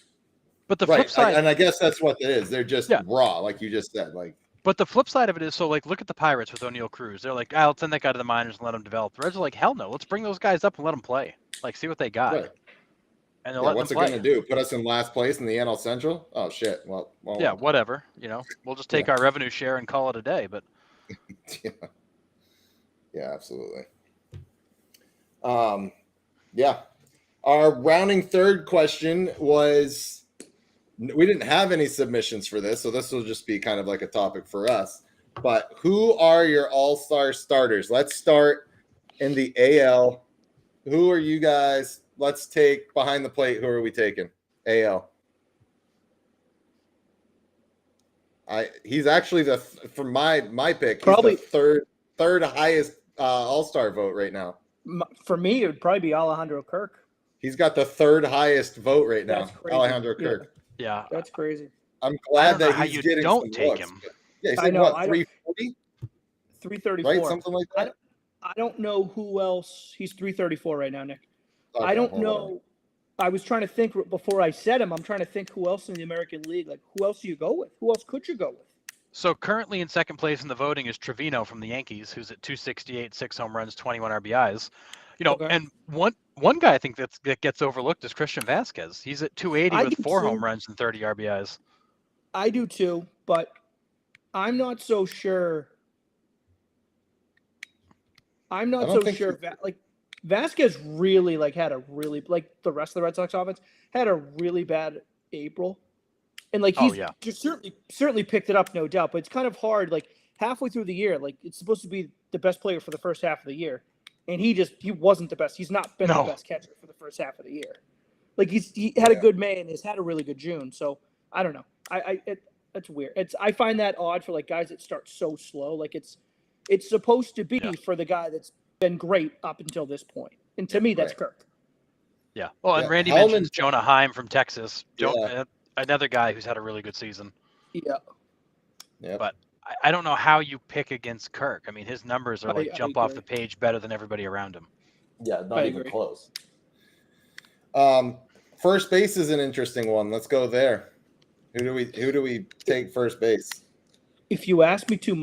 But the flip side, and I guess that's what it is. They're just raw, like you just said. Like, but the flip side of it is, so like, look at the Pirates with O'Neal Cruz. They're like, let's send that guy to the minors and let him develop. The Reds are like, hell no, let's bring those guys up and let them play. Like, see what they got. Right. And they're letting what's them it play. going to do? Put us in last place in the NL Central? Oh shit! Well yeah, whatever. We'll just take our revenue share and call it a day. But yeah, absolutely. Yeah. Our rounding third question was. We didn't have any submissions for this, so this will just be kind of like a topic for us. But who are your all-star starters? Let's start in the AL. Who are you guys? Let's take behind the plate. Who are we taking? AL. He's actually from my pick. Probably he's the third highest all-star vote right now. For me, it would probably be Alejandro Kirk. He's got the third hiest vote right now. Alejandro Kirk. Yeah, that's crazy. I'm glad that he's getting don't take him. Yeah, he's like, what, 340? 334. Right, something like that. I don't know who else. He's 334 right now, Nick. Okay, I don't know. I was trying to think before I said him. I'm trying to think who else in the American League. Like, who else do you go with? Who else could you go with? So currently in second place in the voting is Trevino from the Yankees, who's at 268, 6 home runs, 21 RBIs. And one guy I think that gets overlooked is Christian Vasquez. He's at 280 with 4 home runs and 30 RBIs. I do too, but I'm not so sure. I'm not so sure. Vasquez really had a really, like the rest of the Red Sox offense, had a really bad April. And like Oh, he's yeah. just certainly picked it up, no doubt. But it's kind of hard. Like halfway through the year, like it's supposed to be the best player for the first half of the year, and he wasn't the best. He's not been the No. best catcher for the first half of the year. Like he had a good May and has had a really good June. So I don't know. It's weird. I find that odd for like guys that start so slow. Like it's supposed to be for the guy that's been great up until this point. And to me, that's Kirk. Yeah. Well, and Yeah, Randy Hellman- mentions Jonah Heim from Texas. Yeah. Another guy who's had a really good season. Yeah. But I don't know how you pick against Kirk. I mean, his numbers are like jump off the page better than everybody around him. Yeah, not even close. First base is an interesting one. Let's go there. Who do we take first base? If you asked me 2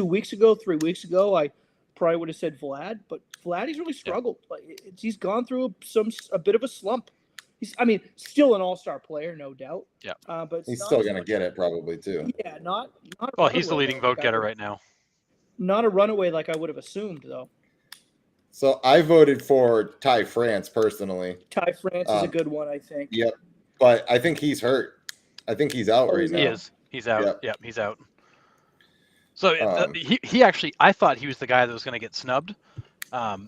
weeks ago, 3 weeks ago, I probably would have said Vlad, but Vlad, he's really struggled. Like he's gone through a bit of a slump. Still an all-star player, no doubt. Yeah. But he's still going to get it probably too. Yeah, not. Well, he's the leading vote getter right now. Not a runaway like I would have assumed, though. So I voted for Ty France personally. Ty France is a good one, I think. Yep, but I think he's hurt. I think he's out right now. He is. He's out. Yep, he's out. So he actually, I thought he was the guy that was going to get snubbed.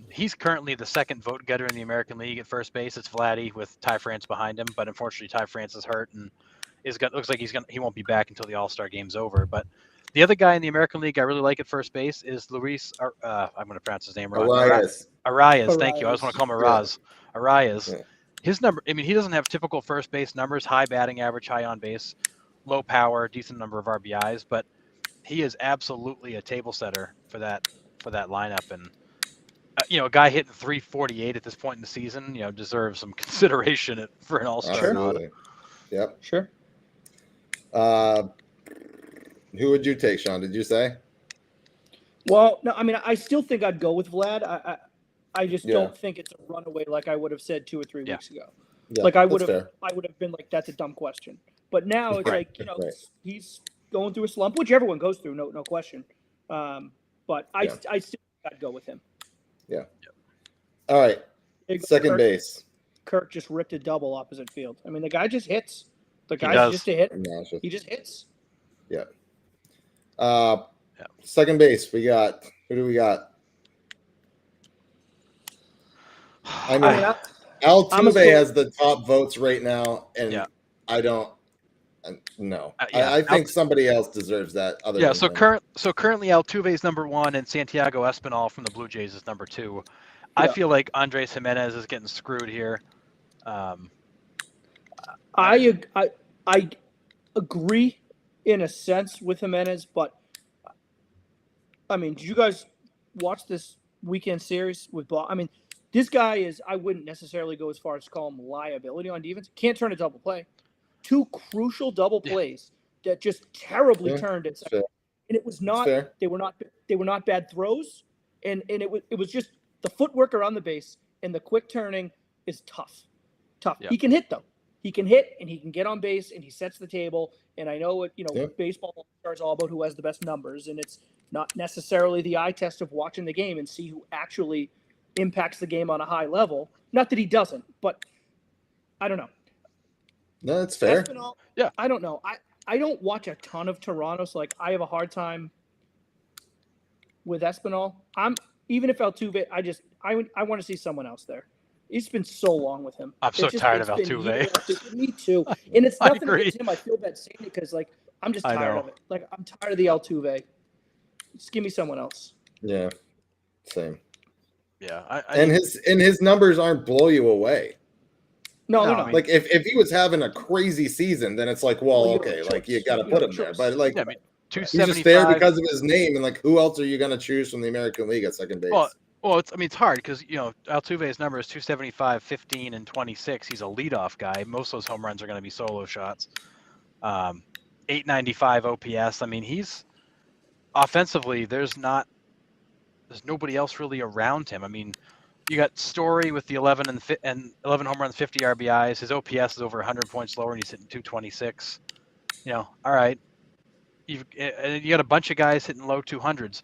He's currently the second vote getter in the American League at first base. It's Vladdy with Ty France behind him, but unfortunately Ty France is hurt and looks like he won't be back until the All-Star game's over. But the other guy in the American League I really like at first base is Luis. I'm going to pronounce his name wrong. Arraez. Thank you. I just want to call him Arraez. Arraez. Yeah. His number. I mean, he doesn't have typical first base numbers: high batting average, high on base, low power, decent number of RBIs. But he is absolutely a table setter for that lineup. And a guy hitting 348 at this point in the season, deserves some consideration for an All-Star nod. Yep. Sure. Who would you take, Sean? Did you say? Well, no. I mean, I still think I'd go with Vlad. I just don't think it's a runaway like I would have said 2 or 3 weeks ago. Yeah, like I would have been like, that's a dumb question. But now it's like he's going through a slump, which everyone goes through, no question. But I still think I'd go with him. Yeah. All right. Second base. Kirk just ripped a double opposite field. I mean, the guy just hits. The guy's just a hit. He just hits. Yeah. Second base. Who do we got? I mean, Altuve has the top votes right now, and I don't. No, I think somebody else deserves that. So currently Altuve is number 1, and Santiago Espinal from the Blue Jays is number 2. I feel like Andres Jimenez is getting screwed here. I agree in a sense with Jimenez, but I mean, did you guys watch this weekend series with Ball? I mean, this guy is. I wouldn't necessarily go as far as to call him liability on defense. Can't turn a double play. 2 crucial double plays that just terribly turned it. And it was not. They were not bad throws, and it was just the footwork around the base and the quick turning is tough. Yeah. He can hit though. He can hit and he can get on base and he sets the table. And I know baseball is all about who has the best numbers, and it's not necessarily the eye test of watching the game and see who actually impacts the game on a high level. Not that he doesn't, but I don't know. No, that's fair. Espinal, I don't know. I don't watch a ton of Toronto, so like I have a hard time with Espinal. Even if Altuve, I want to see someone else there. It's been so long with him. I'm so tired of Altuve. Me too. And it's nothing against him. I feel bad saying it because like I'm just tired of it. Like I'm tired of the Altuve. Just give me someone else. Yeah. Same. Yeah. And his numbers aren't blow you away. No, they're not. Like if he was having a crazy season, then it's like, like you got to put him there. But like, he's just there because of his name, and like, who else are you going to choose from the American League at second base? Well, it's hard because Altuve's number is 275, 15, and 26. He's a leadoff guy. Most of those home runs are going to be solo shots. 895 OPS. I mean, he's offensively. There's nobody else really around him. I mean, you got Story with the 11 and 11 home runs, 50 RBIs. His OPS is over 100 points lower, and he's hitting 226. All right. You got a bunch of guys hitting low 200s.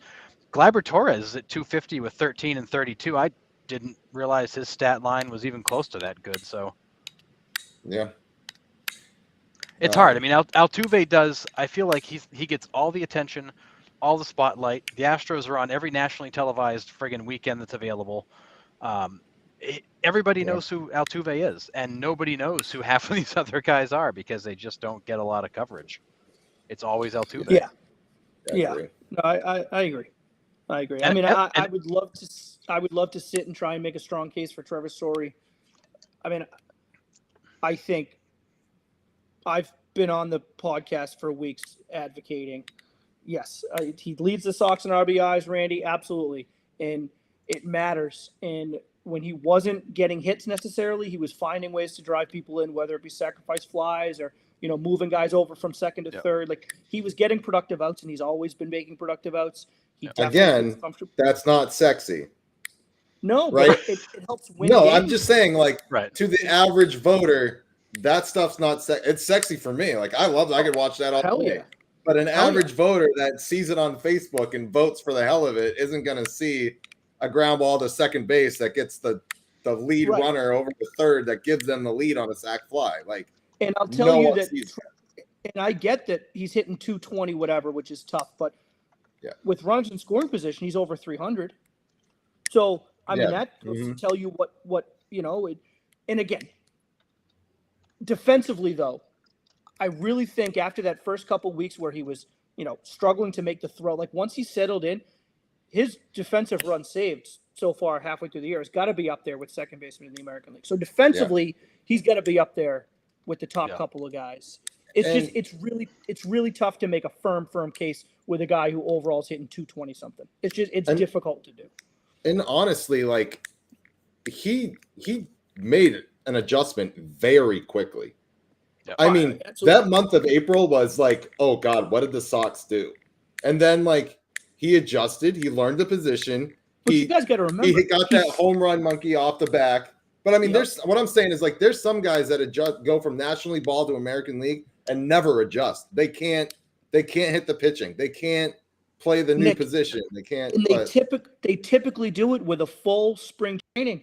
Gleyber Torres is at 250 with 13 and 32. I didn't realize his stat line was even close to that good. So, yeah. It's hard. I mean, Altuve does. I feel like he gets all the attention, all the spotlight. The Astros are on every nationally televised friggin' weekend that's available. Everybody knows who Altuve is, and nobody knows who half of these other guys are because they just don't get a lot of coverage. It's always Altuve. Yeah. No, I agree. I agree. I mean, I would love to sit and try and make a strong case for Trevor Story. I mean, I think I've been on the podcast for weeks advocating. Yes, he leads the Sox in RBIs, Randy, absolutely, and it matters. And when he wasn't getting hits necessarily, he was finding ways to drive people in, whether it be sacrifice flies or moving guys over from second to third. Like, he was getting productive outs, and he's always been making productive outs. Again, that's not sexy. No, right? But it helps win. No, games. I'm just saying, like, right. To the average voter, that stuff's not it's sexy for me. Like, I love it. I could watch that all day. Yeah. But an average voter that sees it on Facebook and votes for the hell of it isn't going to see a ground ball to second base that gets the lead runner over the third that gives them the lead on a sac fly. Like, and I'll tell you that, and I get that he's hitting 220 whatever, which is tough, but with runners in scoring position, he's over 300. So I mean, that goes to tell you what and again, defensively though, I really think after that first couple weeks where he was, struggling to make the throw, like once he settled in, his defensive run saved so far halfway through the year has got to be up there with second baseman in the American League. So defensively, he's got to be up there with the top couple of guys. It's really tough to make a firm case with a guy who overall is hitting 220 something. It's difficult to do. And honestly, like, he made an adjustment very quickly. Yeah. I mean, that month of April was like, oh God, what did the Sox do? And then, like, he adjusted. He learned the position. You guys got to remember, he got that home run monkey off the back. But I mean, what I'm saying is, like, there's some guys that go from National League ball to American League and never adjust. They can't hit the pitching. They can't play the new position. They can't. And they typically do it with a full spring training.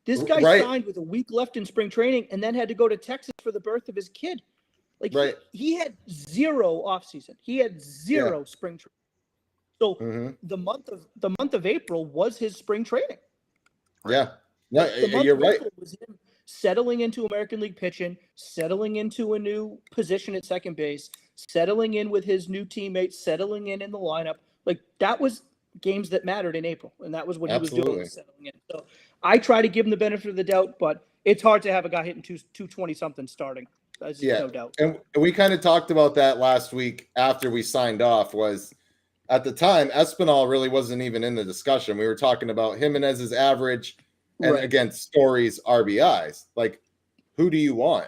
This guy signed with a week left in spring training and then had to go to Texas for the birth of his kid. Like, he had zero offseason. He had zero spring training. So the month of April was his spring training. Yeah. No, you're right. April was him settling into American League pitching, settling into a new position at second base, settling in with his new teammates, settling in the lineup. Like, that was games that mattered in April, and that was what he was doing, settling in. So I try to give him the benefit of the doubt, but it's hard to have a guy hitting 220 something starting. There's no doubt. And we kind of talked about that last week after we signed off. Was at the time Espinal really wasn't even in the discussion. We were talking about Jimenez's average and against Story's RBIs. Like, who do you want?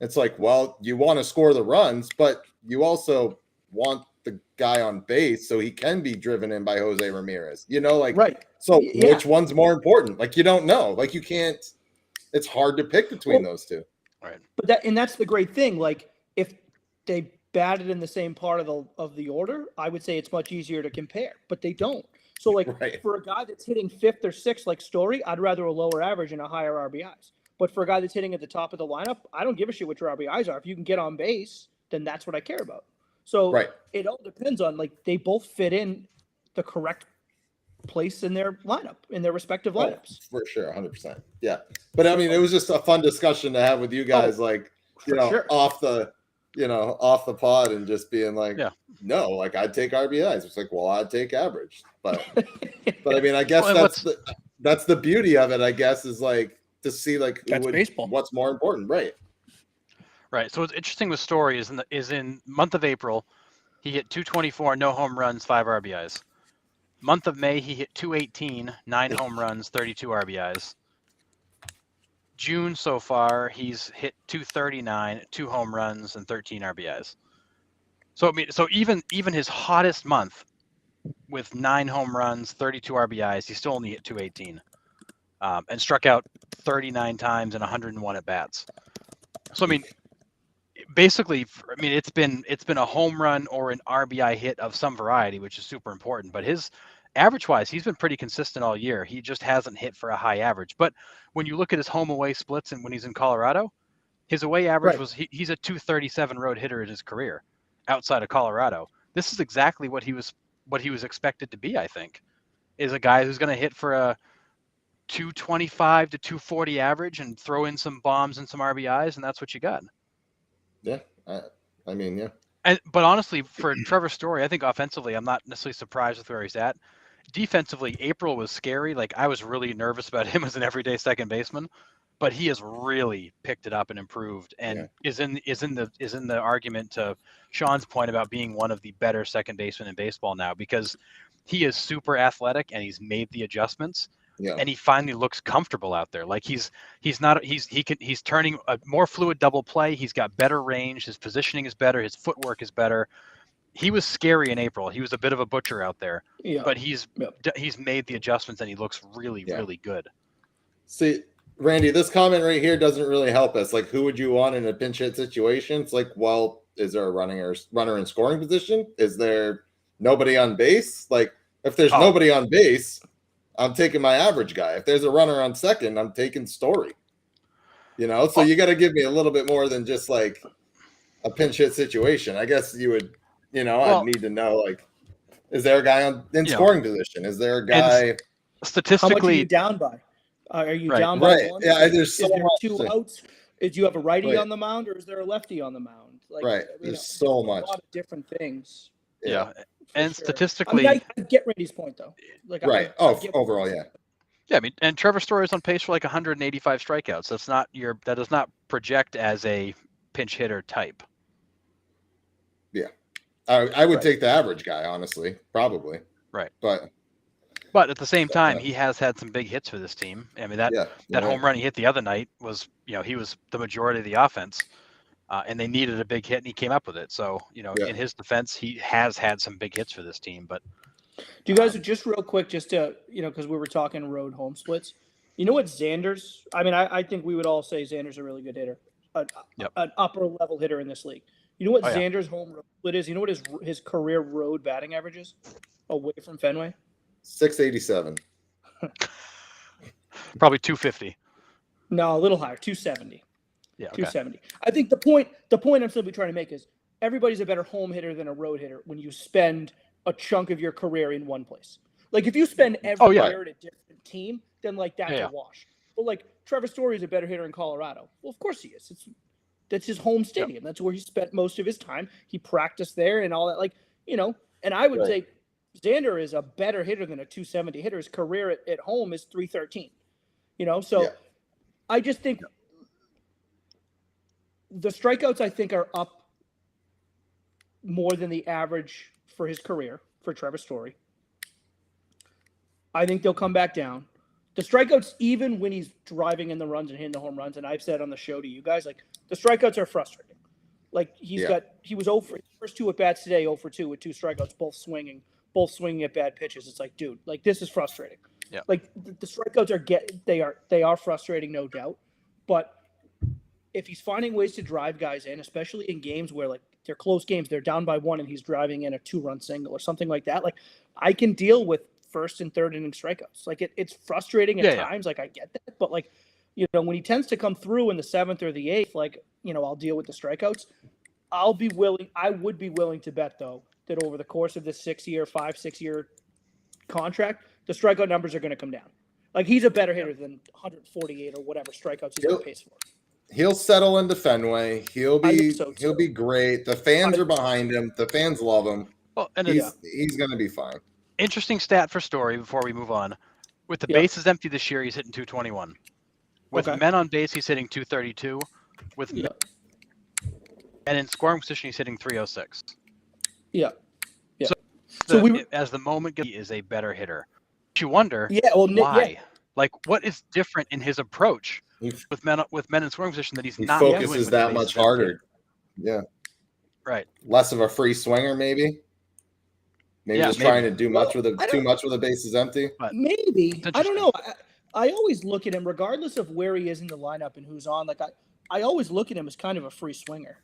It's like, well, you want to score the runs, but you also want the guy on base so he can be driven in by Jose Ramirez. So which one's more important? Like, you don't know. Like, you can't. It's hard to pick between those two. Right. But that's the great thing. Like, if they batted in the same part of the order, I would say it's much easier to compare. But they don't. So, like, for a guy that's hitting fifth or sixth like Story, I'd rather a lower average and a higher RBIs. But for a guy that's hitting at the top of the lineup, I don't give a shit what your RBIs are. If you can get on base, then that's what I care about. So it all depends on, like, they both fit in the correct place in their lineup, in their respective lineups. For sure, 100%. Yeah. But I mean, it was just a fun discussion to have with you guys, off the pod and just being like, no, like, I'd take RBIs. It's like, well, I'd take average. But I mean, I guess that's the beauty of it, I guess, is like to see like what's more important. Right. So what's interesting with Story is in month of April, he hit 224, no home runs, 5 RBIs. Month of May, he hit 218, 9 home runs, 32 RBIs. June so far, he's hit 239, 2 home runs, and 13 RBIs. So I mean, even his hottest month with 9 home runs, 32 RBIs, he still only hit 218, and struck out 39 times and 101 at bats. So I mean, basically, I mean, it's been a home run or an RBI hit of some variety, which is super important. But his average-wise, he's been pretty consistent all year. He just hasn't hit for a high average. But when you look at his home-away splits and when he's in Colorado, His away average Right. was he's a 237 road hitter in his career outside of Colorado. This is exactly what he was expected to be, I think. Is a guy who's going to hit for a 225 to 240 average and throw in some bombs and some RBIs, and that's what you got. Yeah. I mean, yeah. But honestly, for Trevor Story, I think offensively, I'm not necessarily surprised with where he's at. Defensively, April was scary. Like, I was really nervous about him as an everyday second baseman, but he has really picked it up and improved, and is in the argument to Sean's point about being one of the better second basemen in baseball now, because he is super athletic and he's made the adjustments. Yeah. And he finally looks comfortable out there. Like he's turning a more fluid double play. He's got better range. His positioning is better. His footwork is better. He was scary in April. He was a bit of a butcher out there. Yeah. But he's made the adjustments and he looks really, really good. See, Randy, this comment right here doesn't really help us. Like, who would you want in a pinch hit situation? It's like, well, is there a runner in scoring position? Is there nobody on base? Like, if there's nobody on base, I'm taking my average guy. If there's a runner on second, I'm taking Story. So you got to give me a little bit more than just like a pinch hit situation. I guess you would, I'd need to know, like, is there a guy in scoring position? Is there a guy statistically? How much are you down by? Are you down by one? Yeah, there's so there much. 2 outs? Do you have a righty on the mound, or is there a lefty on the mound? Like, There's so much. A lot of different things. Yeah. And sure. Statistically, I get Randy's point though. Like, overall, yeah. Yeah, I mean, and Trevor Story is on pace for like 185 strikeouts. That does not project as a pinch hitter type. Yeah, I would take the average guy, honestly, probably. Right. But at the same time, he has had some big hits for this team. I mean, that home run he hit the other night was, he was the majority of the offense. And they needed a big hit, and he came up with it. So, in his defense, he has had some big hits for this team. But do you guys, just real quick, just to, because we were talking road home splits, you know what Xander's? I mean, I think we would all say Xander's a really good hitter, an upper level hitter in this league. You know what Xander's home road split is? You know what his career road batting average is away from Fenway? 687. Probably 250. No, a little higher, 270. Yeah, 270. I think the point I'm simply trying to make is everybody's a better home hitter than a road hitter when you spend a chunk of your career in one place. Like, if you spend every year at a different team, then like that's a wash. But like Trevor Story is a better hitter in Colorado. Well, of course he is. That's his home stadium. Yep. That's where he spent most of his time. He practiced there and all that. Like, and I would say Xander is a better hitter than a 270 hitter. His career at home is 313. I just think the strikeouts, I think, are up more than the average for his career for Trevor Story. I think they'll come back down. The strikeouts, even when he's driving in the runs and hitting the home runs, and I've said on the show to you guys, like, the strikeouts are frustrating. Like, he was 0 for first 2 at bats today, 0 for 2 with 2 strikeouts, both swinging at bad pitches. It's like, dude, like, this is frustrating. Yeah. Like, the strikeouts they are frustrating, no doubt, but if he's finding ways to drive guys in, especially in games where, like, they're close games, they're down by 1 and he's driving in a 2-run single or something like that, like, I can deal with first and third inning strikeouts. Like, it's frustrating at times. Like, I get that, but like, when he tends to come through in the 7th or the 8th, like, I'll deal with the strikeouts. I would be willing to bet though that over the course of this 6-year contract, the strikeout numbers are going to come down. Like, he's a better hitter than 148 or whatever strikeouts he's on pace for. He'll settle into Fenway. He'll be great. The fans are behind him. The fans love him. Well, and he's going to be fine. Interesting stat for Story before we move on. With the bases empty this year, he's hitting 221. With men on base, he's hitting 232. And in scoring position, he's hitting 306. Yeah. As the moment goes, he is a better hitter. But you wonder why. Yeah. Like, what is different in his approach with men in scoring position that he's not doing? He focuses that much harder. Yeah. Right. Less of a free swinger, maybe. Maybe trying to do too much with the bases empty. But maybe. I don't know. I always look at him, regardless of where he is in the lineup and who's on. Like, I always look at him as kind of a free swinger.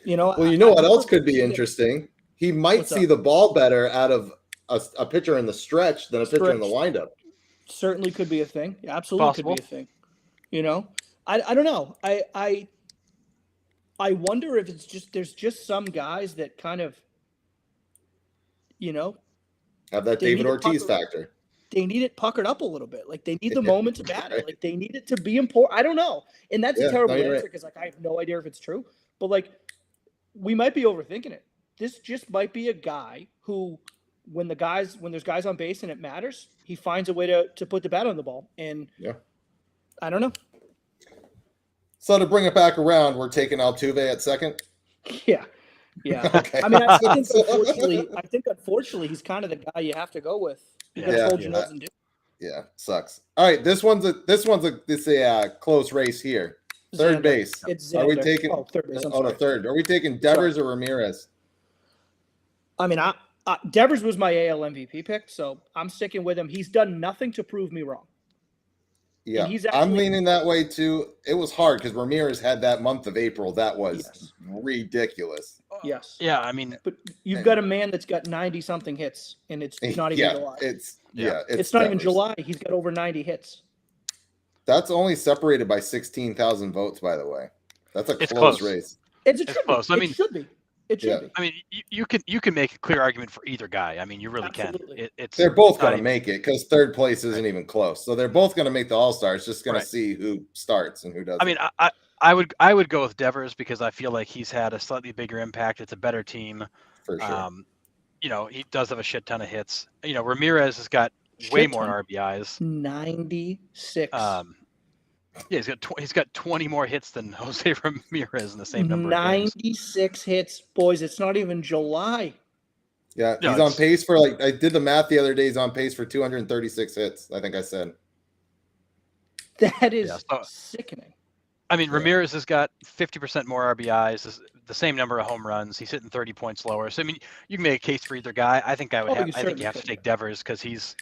Well, what else could be interesting? He might see the ball better out of a pitcher in the stretch than a pitcher in the windup. Certainly could be a thing. Absolutely could be a thing. I don't know. I wonder if it's just there's just some guys that kind of, have that they David need to Ortiz pucker- factor. they need it puckered up a little bit. Like they need the moment to matter. Like they need it to be important. I don't know. And that's a terrible answer because I have no idea if it's true. But like we might be overthinking it. This just might be a guy who when there's guys on base and it matters, he finds a way to put the bat on the ball. And I don't know. So to bring it back around, we're taking Altuve at second. Yeah. Yeah. Okay. I mean, I think unfortunately he's kind of the guy you have to go with. Yeah, sucks. All right, this one's a close race here. Third base. It's Are we taking? third base. Third. Are we taking Devers or Ramirez? I mean, Devers was my AL MVP pick, so I'm sticking with him. He's done nothing to prove me wrong. Yeah, I'm leaning that way too. It was hard because Ramirez had that month of April that was ridiculous. Yes. Yeah, I mean, but you've got a man that's got 90 something hits, and it's not even July. It's not even July. He's got over 90 hits. That's only separated by 16,000 votes, by the way. That's a close race. It's close. I mean, it should be. It should be. I mean, you can make a clear argument for either guy. I mean, you really can. They're both going to make it because third place isn't even close. So they're both going to make the All-Star. It's just going to see who starts and who doesn't. I mean, I would go with Devers because I feel like he's had a slightly bigger impact. It's a better team. For sure. He does have a shit ton of hits. Ramirez has got way more RBIs. 96. Yeah, he's got 20 more hits than Jose Ramirez in the same number. 96 hits, boys. It's not even July. Yeah, he's on pace for I did the math the other day. He's on pace for 236 hits. I think I said. That is sickening. I mean, Ramirez has got 50% more RBIs, the same number of home runs. He's hitting 30 points lower. So I mean, you can make a case for either guy. I think I think you have to take Devers because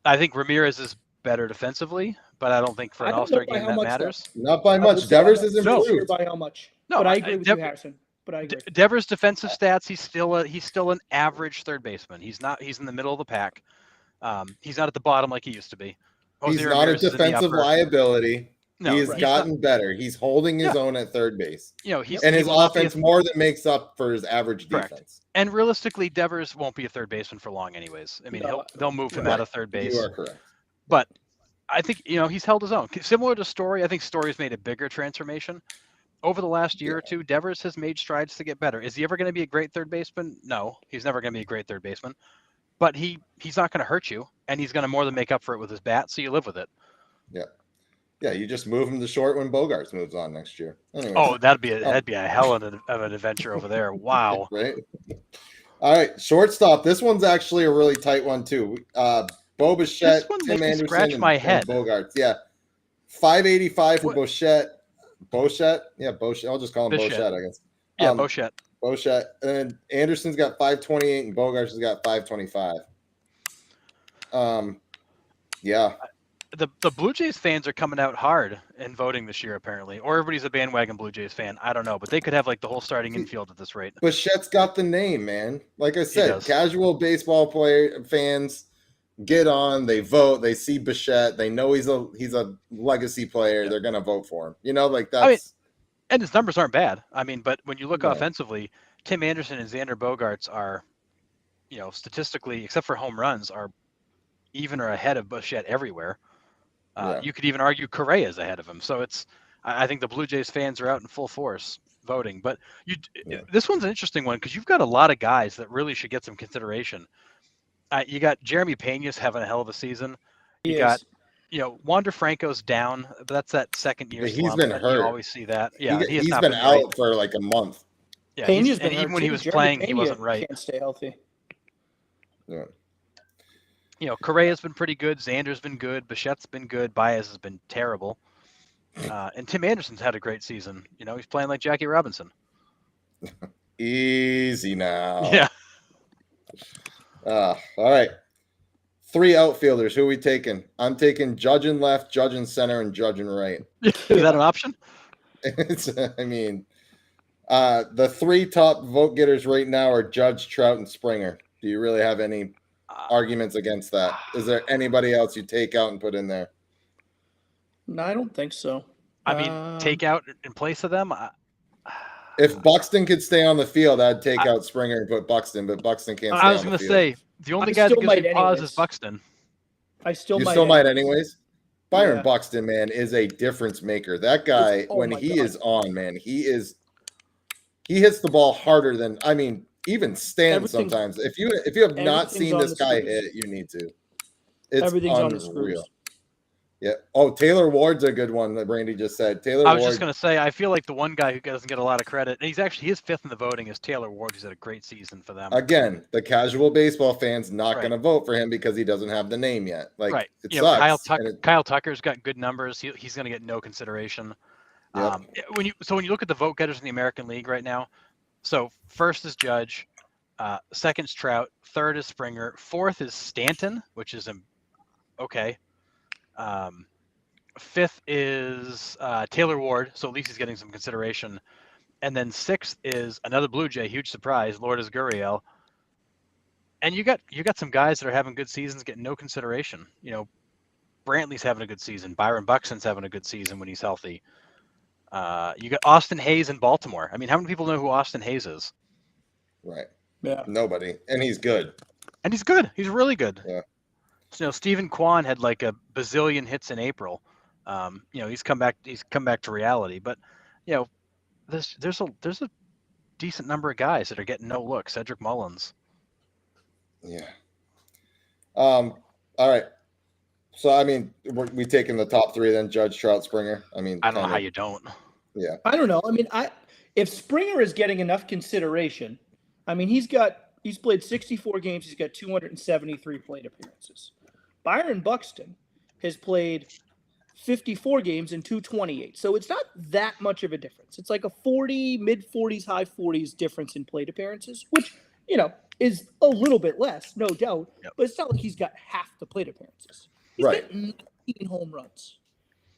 I think Ramirez is better defensively, but I don't think for an All-Star game that matters. Not by much. Devers is improved. Sure by how much? No, but I agree with you, Harrison. But I agree. Devers' defensive stats, he's still an average third baseman. He's in the middle of the pack. He's not at the bottom like he used to be. He's not a defensive liability. No, he's gotten better. He's holding his own at third base. And his offense more than makes up for his average defense. And realistically, Devers won't be a third baseman for long anyways. I mean, they'll move him out of third base. You are correct. But I think, he's held his own. Similar to Story, I think Story's made a bigger transformation. Over the last year or two, Devers has made strides to get better. Is he ever going to be a great third baseman? No, he's never going to be a great third baseman. But he's not going to hurt you, and he's going to more than make up for it with his bat, so you live with it. Yeah. Yeah, you just move him to short when Bogarts moves on next year. Anyways. Oh, that'd be a hell of an adventure over there. Wow. Right. All right, shortstop. This one's actually a really tight one too. Bo Bichette, Tim Anderson, and Bogarts. Yeah, 585 for Bichette. Yeah, Bichette. I'll just call him Bichette, I guess. Yeah, Bichette. And then Anderson's got 528 and Bogarts has got 525. Yeah. The Blue Jays fans are coming out hard in voting this year, apparently. Or everybody's a bandwagon Blue Jays fan. I don't know, but they could have the whole starting infield at this rate. Bichette's got the name, man. Like I said, casual baseball fans get on, they vote, they see Bichette, they know he's a legacy player, they're gonna vote for him. That's. I mean, and his numbers aren't bad. I mean, but when you look offensively, Tim Anderson and Xander Bogaerts are, statistically, except for home runs, are even or ahead of Bichette everywhere. You could even argue Correa is ahead of him. So I think the Blue Jays fans are out in full force voting. But this one's an interesting one because you've got a lot of guys that really should get some consideration. You got Jeremy Pena's having a hell of a season. Got, Wander Franco's down, but that's that second year. He's been hurt. You always see that. Yeah, he's been out for a month. Yeah, Pena's been hurt even when he was playing, he wasn't right. Can't stay healthy. Yeah. Correa's been pretty good. Xander's been good. Bichette's been good. Baez has been terrible. And Tim Anderson's had a great season. He's playing like Jackie Robinson. Easy now. Yeah. All right. 3 outfielders. Who are we taking? I'm taking Judge in left, Judge in center, and Judge in right. Is that an option? The 3 top vote getters right now are Judge, Trout, and Springer. Do you really have any arguments against that? Is there anybody else you take out and put in there? No, I don't think so. I mean, take out in place of them. If Buxton could stay on the field, I'd take out Springer and put Buxton, but Buxton can't stay I was on the going to field. say, the only I guy that still gives might me pause anyways. is Buxton. I still You might. still might anyways. Byron Yeah. Buxton, man, is a difference maker. That guy, Oh when my he God. is on, man, he hits the ball harder than even Stan Everything's- sometimes. If you have not everything's seen on this the guy screws. hit, you need to. It's Everything's on the unreal. screws. Yeah. Oh, Taylor Ward's a good one that Brandy just said. Taylor I was Ward. just going to say, I feel like the one guy who doesn't get a lot of credit, and his fifth in the voting is Taylor Ward, who's had a great season for them. Again, the casual baseball fan's not Right. going to vote for him because he doesn't have the name yet. Like, Right. it You know, sucks. Kyle Tucker's got good numbers. He's going to get no consideration. Yep. When you look at the vote getters in the American League right now, so first is Judge, second's Trout, third is Springer, fourth is Stanton, which is okay. Fifth is Taylor Ward, so at least he's getting some consideration. And then sixth is another Blue Jay, huge surprise, Lourdes Gurriel. And you got some guys that are having good seasons getting no consideration. You know, Brantley's having a good season. Byron Buxton's having a good season when he's healthy. You got Austin Hayes in Baltimore. I mean, how many people know who Austin Hayes is? Right. Yeah. Nobody. And he's good. And he's good. He's really good. Yeah. So, you know, Stephen Kwan had like a bazillion hits in April. You know, he's come back to reality. But, you know, there's a decent number of guys that are getting no look. Cedric Mullins. Yeah. All right. So, I mean, we taking the top three then, Judge, Trout, Springer. I mean, I don't know how you don't. Yeah. I don't know. I mean, if Springer is getting enough consideration, I mean, he's played 64 games. He's got 273 plate appearances. Byron Buxton has played 54 games and 228. So it's not that much of a difference. It's like a 40, mid 40s, high 40s difference in plate appearances, which, you know, is a little bit less, no doubt. Yep. But it's not like he's got half the plate appearances. He's Right. got 19 home runs.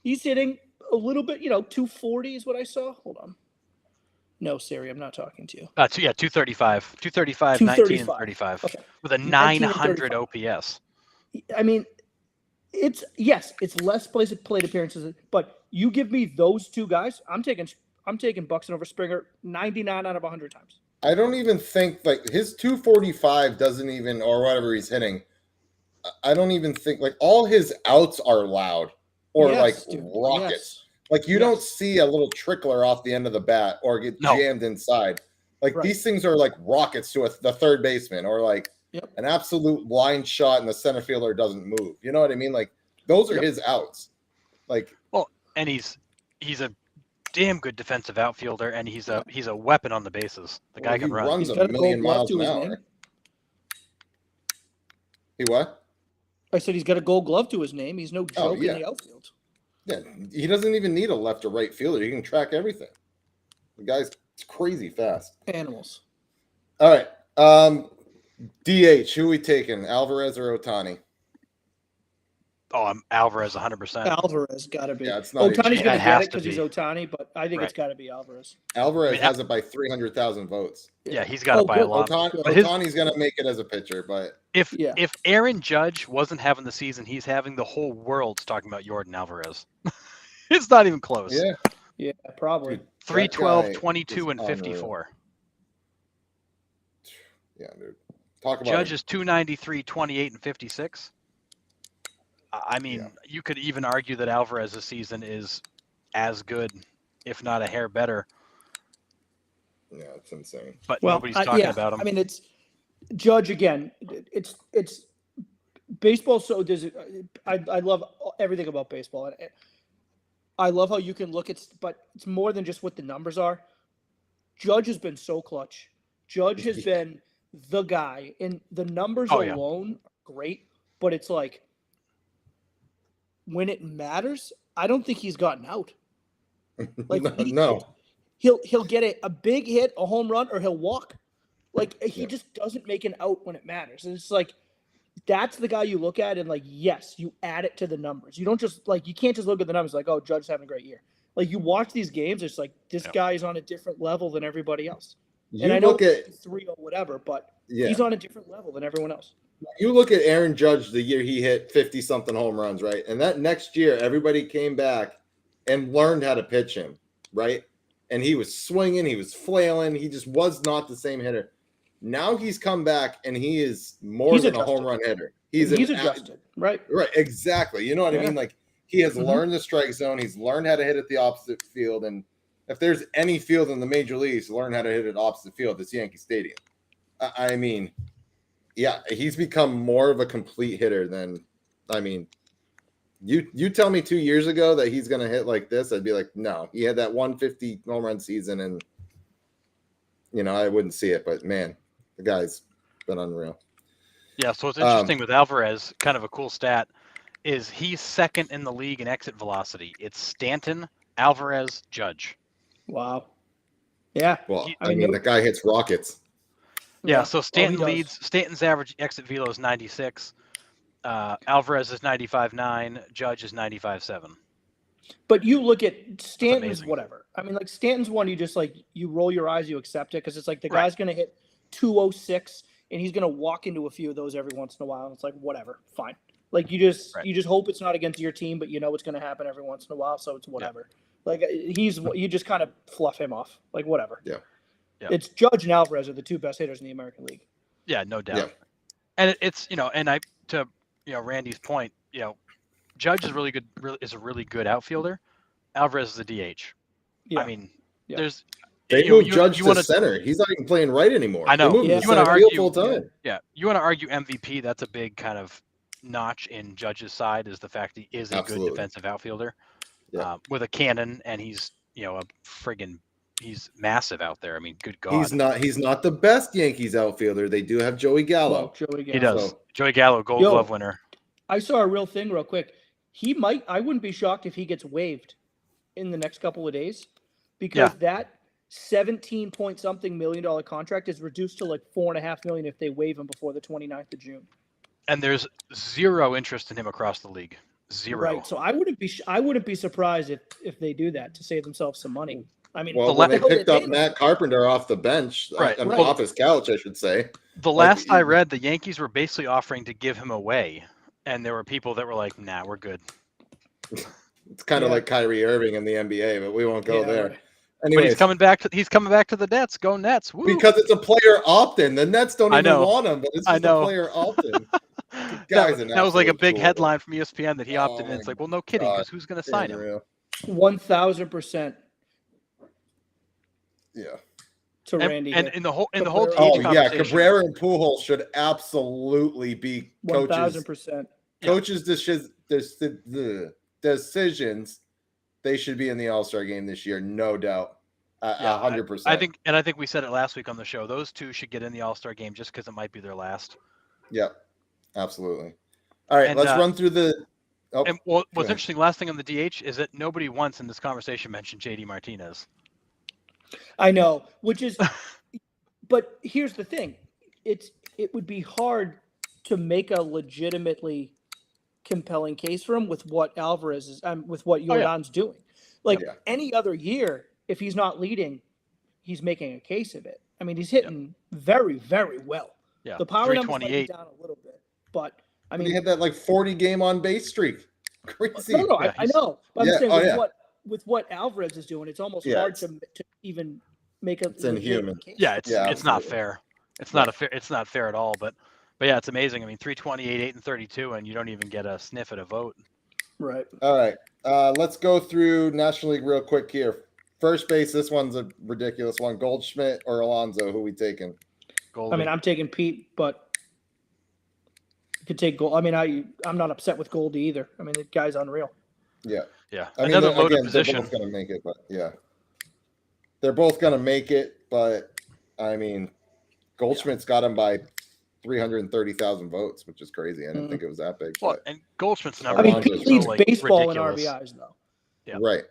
He's hitting a little bit, you know, 240 is what I saw. Hold on. No, Siri, I'm not talking to you. 235, 19, and 35 Okay. with a 19 and 900 35. OPS. I mean, it's less plate appearances, but you give me those two guys, I'm taking Buxton over Springer 99 out of 100 times. I don't even think like his 245 doesn't even, or whatever he's hitting. I don't even think like all his outs are loud or Yes, like dude. rockets. Yes. Like you don't see a little trickler off the end of the bat or get No. jammed inside. Like Right. these things are like rockets to the third baseman or like Yep. an absolute blind shot and the center fielder doesn't move. You know what I mean? Like those are Yep. his outs. Like And he's a damn good defensive outfielder, and he's a weapon on the bases. The guy he can run. runs He's a got a million gold glove miles to an his hour. name. He what? I said he's got a gold glove to his name. He's no joke yeah. in the outfield. Yeah, he doesn't even need a left or right fielder. He can track everything. The guy's crazy fast. Animals. All right. DH, who we taking? Alvarez or Ohtani? Oh, I'm Alvarez 100%. Alvarez got to be. Yeah, it's not even- Ohtani's It going to has get it to because he's be. Ohtani, but I think it's Right. got to be Alvarez. Alvarez I mean, has it by 300,000 votes. Yeah, he's got it by a good. lot. But his- Ohtani's going to make it as a pitcher, but If Yeah. if Aaron Judge wasn't having the season he's having, the whole world's talking about Jordan Alvarez. It's not even close. yeah. Yeah, probably. Dude, 312, that guy 22, is and unreal. 54. Yeah, dude. Talk about Judge him. is 293, 28, and 56. I mean, Yeah. you could even argue that Alvarez's season is as good, if not a hair better, Yeah, it's insane. but Well, nobody's talking yeah, about him. I mean, it's Judge again. It's baseball. So there's. I love everything about baseball, and I love how you can look at. But it's more than just what the numbers are. Judge has been so clutch. Judge has been the guy, and the numbers Oh, yeah. alone are great. But it's like when it matters, I don't think he's gotten out. Like no. he'll get a big hit, a home run, or he'll walk. Like he Yeah. just doesn't make an out when it matters. And it's like that's the guy you look at and like, yes, you add it to the numbers. You don't just like you can't just look at the numbers like, oh, Judge's having a great year. Like you watch these games, it's like this Yeah. guy is on a different level than everybody else. You And I know look at 3 or whatever, but yeah. he's on a different level than everyone else. You look at Aaron Judge the year he hit 50 something home runs, right? And that next year everybody came back and learned how to pitch him, right? and he was swinging, he was flailing, he just was not the same hitter. Now he's come back and he is more than a home run hitter. He's adjusted, right? Right, exactly. You know what I mean? Like he has learned the strike zone. He's learned how to hit at the opposite field. And if there's any field in the major leagues to learn how to hit at opposite field, it's Yankee Stadium. I mean, yeah, he's become more of a complete hitter than. I mean, you tell me 2 years ago that he's going to hit like this, I'd be like, no. He had that 150 home run season, and I wouldn't see it. But man, the guy's been unreal. Yeah, so what's interesting with Alvarez, kind of a cool stat, is he's second in the league in exit velocity. It's Stanton, Alvarez, Judge. Wow. Yeah. Well, I mean, the guy hits rockets. Yeah, so Stanton leads. Stanton's average exit velo is 96. Alvarez is 95.9. Judge is 95.7. But you look at Stanton's whatever. I mean, like Stanton's one, you roll your eyes, you accept it because it's like the guy's going to hit 206 and he's going to walk into a few of those every once in a while. And it's like, whatever, fine. Like you just hope it's not against your team, but it's going to happen every once in a while. So it's whatever. Yeah. Like you just kind of fluff him off. Like whatever. Yeah. It's Judge and Alvarez are the two best hitters in the American League. Yeah, no doubt. Yeah. And it's, to Randy's point, Judge is is a really good outfielder. Alvarez is a DH. Yeah. I mean, there's they moved Judge to center. He's not even playing right anymore. I know. You want to argue full time. Yeah, you want to argue MVP. That's a big kind of notch in Judge's side is the fact he is a good defensive outfielder with a cannon, and he's he's massive out there. I mean, good God. He's not the best Yankees outfielder. They do have Joey Gallo. He does. Joey Gallo, Gold Glove winner. I saw a real thing real quick. I wouldn't be shocked if he gets waived in the next couple of days because that 17 point something $1 million contract is reduced to like $4.5 million if they waive him before the 29th of June. And there's zero interest in him across the league. Zero. Right. So I wouldn't be surprised if they do that to save themselves some money. I mean, when they picked up Matt Carpenter off the bench, off his couch, I should say. The last I read, the Yankees were basically offering to give him away, and there were people that were like, "Nah, we're good." It's kind of like Kyrie Irving in the NBA, but we won't go there. Right. Anyways, but he's coming back to the Nets. Go Nets! Woo. Because it's a player opt-in. The Nets don't even want him, but it's just a player opt-in. That was like a big headline from ESPN that he opted in. It's like, well, no kidding, because who's going to sign him? 1,000%. Yeah. To Randy. And in the whole DH conversation. Cabrera and Pujols should absolutely be coaches. 1,000%. Coaches' decisions. They should be in the All-Star game this year, no doubt. 100%. I think we said it last week on the show. Those two should get in the All-Star game just because it might be their last. Yep, absolutely. All right, let's run through the. Oh, and what's interesting, last thing on the DH is that nobody once in this conversation mentioned JD Martinez. I know, but here's the thing: it would be hard to make a legitimately compelling case for him with what Alvarez is, with what Yordan's doing. Any other year, if he's not leading, he's making a case of it. I mean, he's hitting very, very well. Yeah, the power numbers might be down a little bit, but I mean, he had that 40 game on base streak. Crazy. No, I know. But I'm saying with what Alvarez is doing, it's almost hard to even make it's inhuman. Case. Yeah, it's not fair. It's not fair at all. But yeah, it's amazing. I mean, 328, 8-32, and you don't even get a sniff at a vote. Right. All right. Let's go through National League real quick here. First base. This one's a ridiculous one. Goldschmidt or Alonso? Who we taking? Goldie. I mean, I'm taking Pete, but you could take Gold. I mean, I'm not upset with Goldie either. I mean, the guy's unreal. Yeah. Yeah. I mean, another loaded position. They're both going to make it, but they're both going to make it. But I mean, Goldschmidt's got him by 330,000 votes, which is crazy. I didn't think it was that big. Well, and Goldschmidt's number. I mean, Pete leads baseball ridiculous. In RBIs, though. Yeah. Right.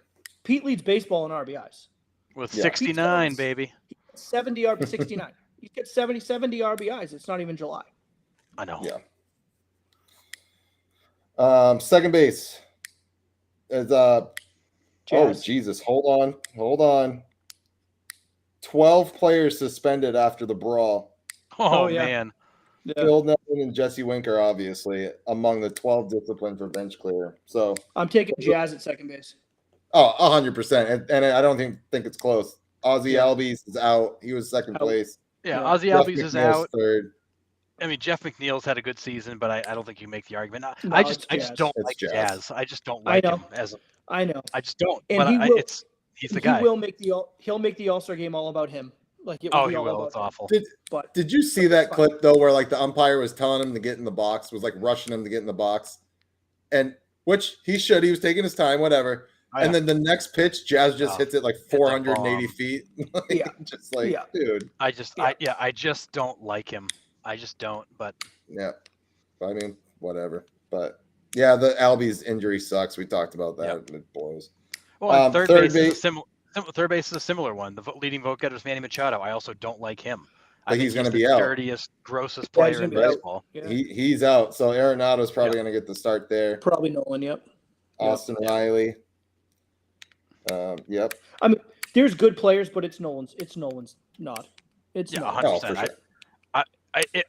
Pete leads baseball in RBIs with 69, baby. 70 69. You get 70 RBIs. It's not even July. I know. Yeah. Second base is Jazz. Oh Jesus! Hold on. 12 players suspended after the brawl. Oh man. Yeah. Phil Nevin and Jesse Winker, obviously, among the 12 disciplined for bench clear. So I'm taking Jazz at second base. Oh, 100%. And I don't think it's close. Ozzy Albies is out. He was second Out. place. Yeah, Yeah. Ozzy Jeff Albies is McNeil's out. third. I mean, Jeff McNeil's had a good season, but I don't think you make the argument. No, I it's just Jazz. don't It's like Jazz. Jazz. I just don't I like know. him as. I know. I just don't. And But he will. he's the He guy. will make he'll make the All-Star game all about him. Like it will Oh, be he all will. about It's him. awful. But Did you see that clip though, where like the umpire was telling him to get in the box, was like rushing him to get in the box, and which he should. He was taking his time, whatever. Oh, And then the next pitch, Jazz just hits it like a 480 bomb. feet. Like, Yeah. just like, Yeah. dude. I just don't like him. I just don't. But Yeah. I mean, whatever. But yeah, the Albies injury sucks. We talked about that. It blows. well, and Third third base base- is a similar. Third base is a similar one. The leading vote getter is Manny Machado. I also don't like him. I But think he's gonna the be out. dirtiest, grossest Yeah, he's player in gonna be out. baseball. yeah, He's out. So Arenado's probably going to get the start there. probably Nolan. Yep. Austin Riley. Yep. I mean, there's good players, but it's Nolan's. It's Nolan's not. It's Yeah, not. 100%. for sure.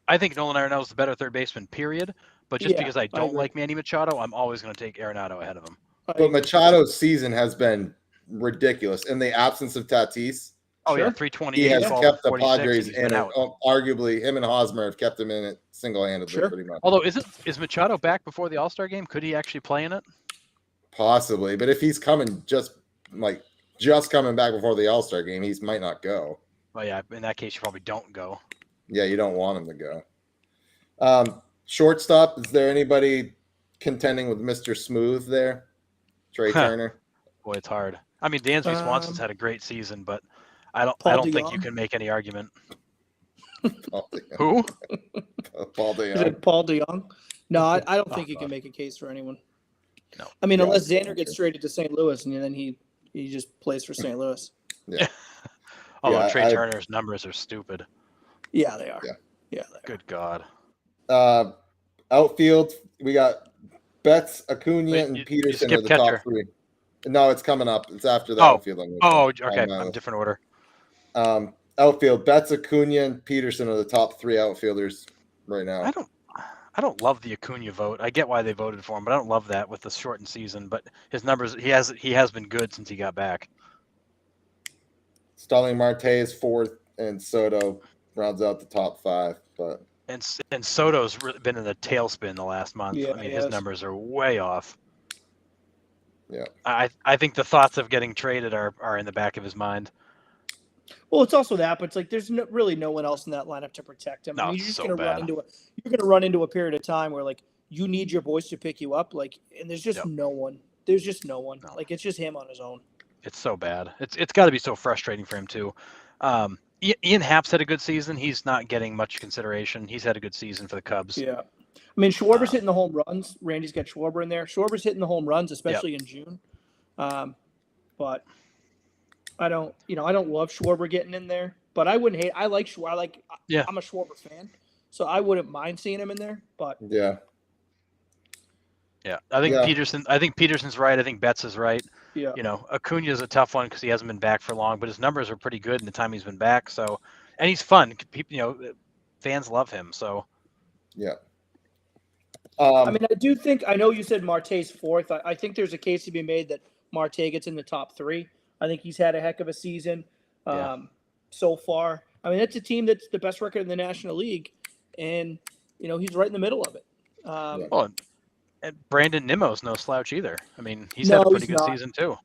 I think Nolan Arenado is the better third baseman, period. But just Yeah, because I I don't agree. like Manny Machado, I'm always going to take Arenado ahead of him. But Machado's season has been ridiculous. In the absence of Tatis, Oh, Sure. yeah, 328. he has 12, kept the 46, Padres and he's been in it. out. Arguably, him and Hosmer have kept him in it single-handedly, Sure. pretty much. Although, is Machado back before the All-Star game? Could he actually play in it? Possibly, but if he's coming just coming back before the All-Star game, he might not go. Well, yeah, in that case, you probably don't go. Yeah, you don't want him to go. Shortstop, is there anybody contending with Mr. Smooth there? Trey Turner. Boy, it's hard. I mean, Dansby Swanson's Um, had a great season, but I don't Paul think you DeYoung? can make any argument. Paul DeYoung. Who? Paul Is DeYoung. it Paul DeYoung? No, I don't think Oh, you can God. make a case for anyone. No. I mean, Yeah, unless I Xander think gets so. traded to St. Louis and then he just plays for St. Louis. Although Yeah, Trey Turner's numbers are stupid. Yeah, they are. Yeah. Yeah, they are. Good God. Outfield, we got Betts, Acuna, Wait, and you Peterson skipped are the catcher. top three. No, it's coming up. It's after the Oh. outfield. Oh, okay. on my I'm list. different order. Outfield, Betts, Acuna, and Peterson are the top three outfielders right now. I don't love the Acuna vote. I get why they voted for him, but I don't love that with the shortened season. But his numbers, he has been good since he got back. Starling Marte is fourth, and Soto rounds out the top five. But And Soto's been in a tailspin the last month. Yeah, I mean, he his has. numbers are way off. Yeah. I think the thoughts of getting traded are in the back of his mind. Well, it's also that, but it's like there's really no one else in that lineup to protect him. No, I mean, it's you're just so gonna bad. you're gonna run into a period of time where like you need your boys to pick you up, like, and there's just Yep. no one. There's just no one. No. Like it's just him on his own. It's so bad. It's got to be so frustrating for him too. Ian Happ's had a good season. He's not getting much consideration. He's had a good season for the Cubs. Yeah. I mean, Schwarber's hitting the home runs. Randy's got Schwarber in there. Schwarber's hitting the home runs, especially in June. But I don't love Schwarber getting in there. But I wouldn't hate. I like Schwarber. Yeah. I'm a Schwarber fan, so I wouldn't mind seeing him in there. But yeah, Yeah, I think Peterson's right. I think Betts is right. yeah, You know, Acuna's a tough one because he hasn't been back for long, but his numbers are pretty good in the time he's been back. So, and he's fun. People, fans love him. So, yeah. I mean, I know you said Marte's fourth. I think there's a case to be made that Marte gets in the top three. I think he's had a heck of a season so far. I mean, it's a team that's the best record in the National League, and he's right in the middle of it. well, and Brandon Nimmo's no slouch either. I mean, he's No, had a pretty he's good not. season too.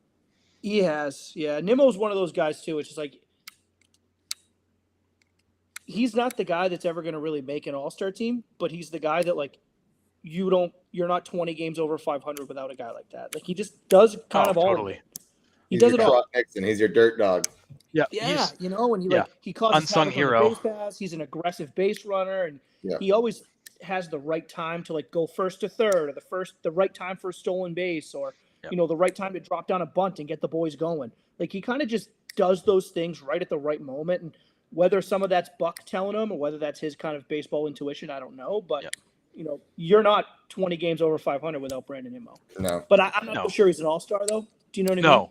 He has, yeah. Nimmo's one of those guys too. It's just like he's not the guy that's ever going to really make an All-Star team, but he's the guy that like you're not 20 games over 500 without a guy like that. Like he just does kind of all. Totally. Of it. He He's does your it all. Trot Nixon. He's your dirt dog. Yeah. Yeah, he's- and he causes Unsung havoc on the hero. base pass. He's an aggressive base runner, and Yeah. he always has the right time to like go first to third, or the right time for a stolen base, or Yep. the right time to drop down a bunt and get the boys going. Like he kind of just does those things right at the right moment, and whether some of that's Buck telling him or whether that's his kind of baseball intuition, I don't know. But Yep. you're not 20 games over 500 without Brandon Nimmo. No. But I'm not No. sure he's an all-star though. Do you know what I mean?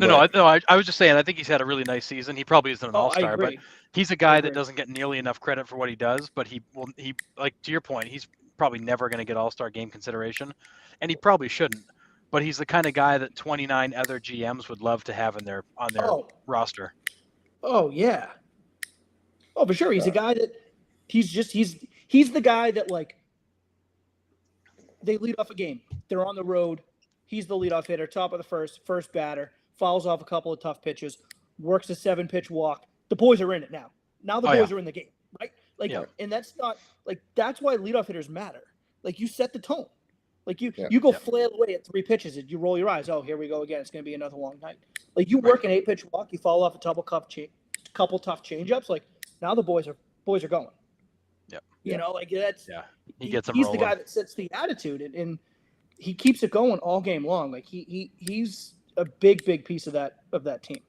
No. I was just saying. I think he's had a really nice season. He probably isn't an Oh, I all-star, but agree. he's a guy agree. that doesn't get nearly enough credit for what he does. But he like to your point, he's probably never going to get all-star game consideration, and he probably shouldn't. But he's the kind of guy that 29 other GMs would love to have on their Oh. roster. Oh yeah. Oh, for sure. He's a guy that he's the guy that, like, they lead off a game. They're on the road. He's the leadoff hitter, top of the first batter, fouls off a couple of tough pitches, works a 7-pitch walk. The boys are in it now. Now the boys are in the game, right? Like, and that's not like, that's why leadoff hitters matter. Like, you set the tone. Like, you go flail away at 3 pitches and you roll your eyes. Oh, here we go again. It's going to be another long night. Like, you work an 8-pitch walk, you foul off a couple tough changeups. Like, now the boys are going. Yep. You know, like, that's he gets them he's rolling. the guy that sets the attitude, and he keeps it going all game long. Like, he's a big piece of that team.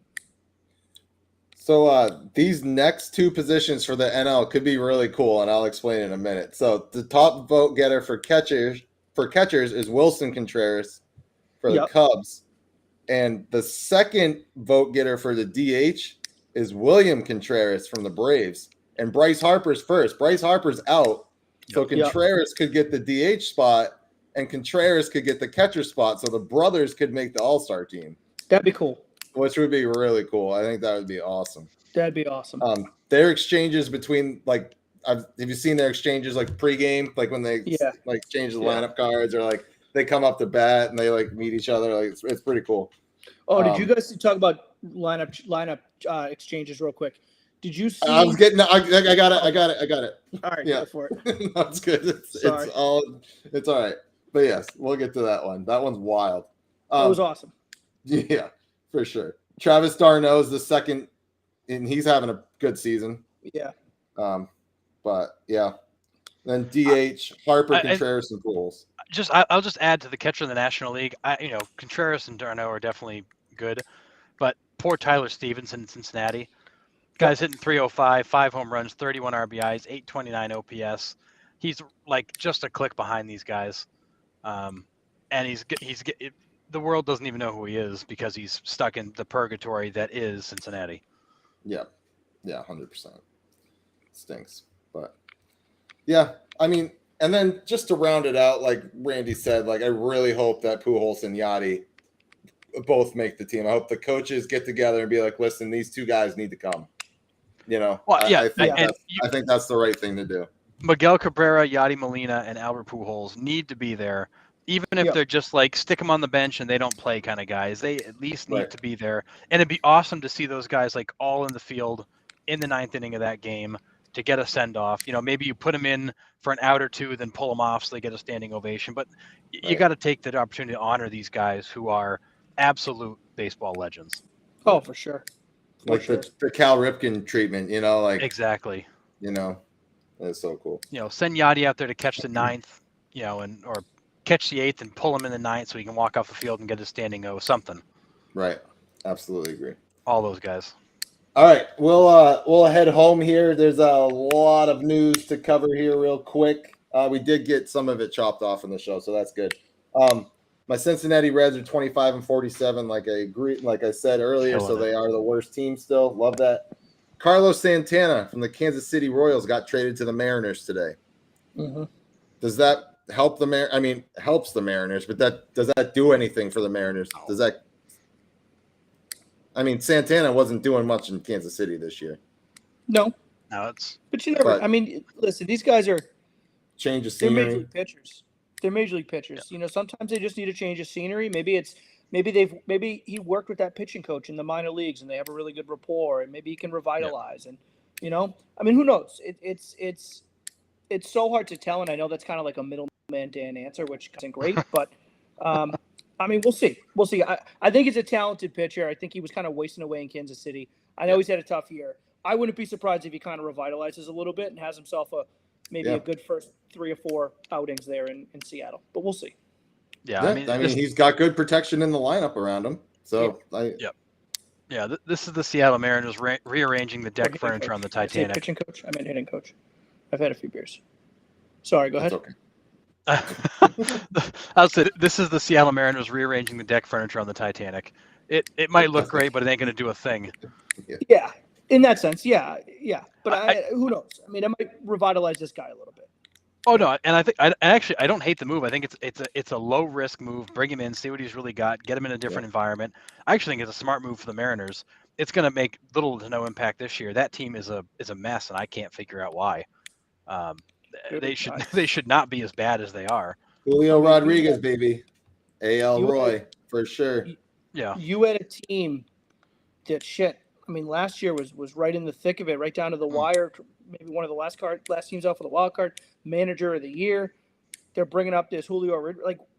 So these next 2 positions for the NL could be really cool, and I'll explain in a minute. So the top vote getter for catchers is Wilson Contreras for the Cubs, and the second vote getter for the DH is William Contreras from the Braves. And Bryce Harper's first. Bryce Harper's out, so Contreras could get the DH spot, and Contreras could get the catcher spot, so the brothers could make the All-Star team. That'd be cool. Which would be really cool. I think that would be awesome. That'd be awesome. Their exchanges between, like, have you seen their exchanges, like, pregame, like when they like change the lineup cards, or like they come up to bat and they like meet each other? Like, it's pretty cool. Oh, did you guys talk about lineup exchanges real quick? Did you see? I was getting. I got it. All right, go for it. That's good. It's all right. But yes, we'll get to that one. That one's wild. It was awesome. Yeah, for sure. Travis d'Arnaud is the second, and he's having a good season. Yeah. But yeah, then DH Harper, Contreras, and Pujols. I'll just add to the catcher in the National League. Contreras and d'Arnaud are definitely good, but poor Tyler Stevenson in Cincinnati. Guy's hitting 305, 5 home runs, 31 RBIs, 829 OPS. He's like just a click behind these guys, and the world doesn't even know who he is because he's stuck in the purgatory that is Cincinnati. Yeah, 100%. Stinks, but yeah, I mean, and then just to round it out, like Randy said, like I really hope that Pujols and Yadi both make the team. I hope the coaches get together and be like, listen, these 2 guys need to come. You know, well, I think that's the right thing to do. Miguel Cabrera, Yadi Molina, and Albert Pujols need to be there, even if they're just like stick them on the bench and they don't play kind of guys. They at least need to be there, and it'd be awesome to see those guys like all in the field in the 9th inning of that game to get a send off. You know, maybe you put them in for an out or 2, then pull them off so they get a standing ovation. But you got to take the opportunity to honor these guys who are absolute baseball legends. Oh, for sure. Like the Cal Ripken treatment, you know, like exactly. You know, that's so cool. You know, send Yadi out there to catch the 9th, you know, or catch the 8th and pull him in the 9th so he can walk off the field and get a standing O, something. Right. Absolutely agree. All those guys. All right, we'll head home here. There's a lot of news to cover here real quick. We did get some of it chopped off in the show, so that's good. My Cincinnati Reds are 25-47, like I said earlier, so they are the worst team still. Love that. Carlos Santana from the Kansas City Royals got traded to the Mariners today. Mm-hmm. Does that help the helps the Mariners, but does that do anything for the Mariners? Does that? I mean, Santana wasn't doing much in Kansas City this year. No, it's. But you never. I mean, listen, these guys are change of scenery. They're major league pitchers. They're major league pitchers. Yeah. You know, sometimes they just need a change of scenery. Maybe he worked with that pitching coach in the minor leagues and they have a really good rapport, and maybe he can revitalize. And you know, I mean, who knows? It's so hard to tell, and I know that's kind of like a middleman Dan answer, which isn't great, but I mean, we'll see. We'll see. I think he's a talented pitcher. I think he was kind of wasting away in Kansas City. I know he's had a tough year. I wouldn't be surprised if he kind of revitalizes a little bit and has himself a good first 3 or 4 outings there in Seattle. But we'll see. Yeah, I mean, he's got good protection in the lineup around him. So, this is the Seattle Mariners rearranging the deck furniture on the Titanic. Pitching coach? I meant hitting coach. I've had a few beers. Sorry, go ahead. Okay. I'll say this is the Seattle Mariners rearranging the deck furniture on the Titanic. It might look great, but it ain't going to do a thing. Yeah, in that sense, yeah. But who knows? I mean, it might revitalize this guy a little bit. Oh no, and I think I don't hate the move. I think it's a low risk move. Bring him in, see what he's really got, get him in a different environment. I actually think it's a smart move for the Mariners. it's going to make little to no impact this year. That team is a mess, and I can't figure out why. They should not be as bad as they are. Julio Rodriguez, baby. AL Roy, for sure. Yeah. You had a team that last year was right in the thick of it, right down to the wire. Maybe one of the last teams out for the wild card. Manager of the year. They're bringing up this Julio.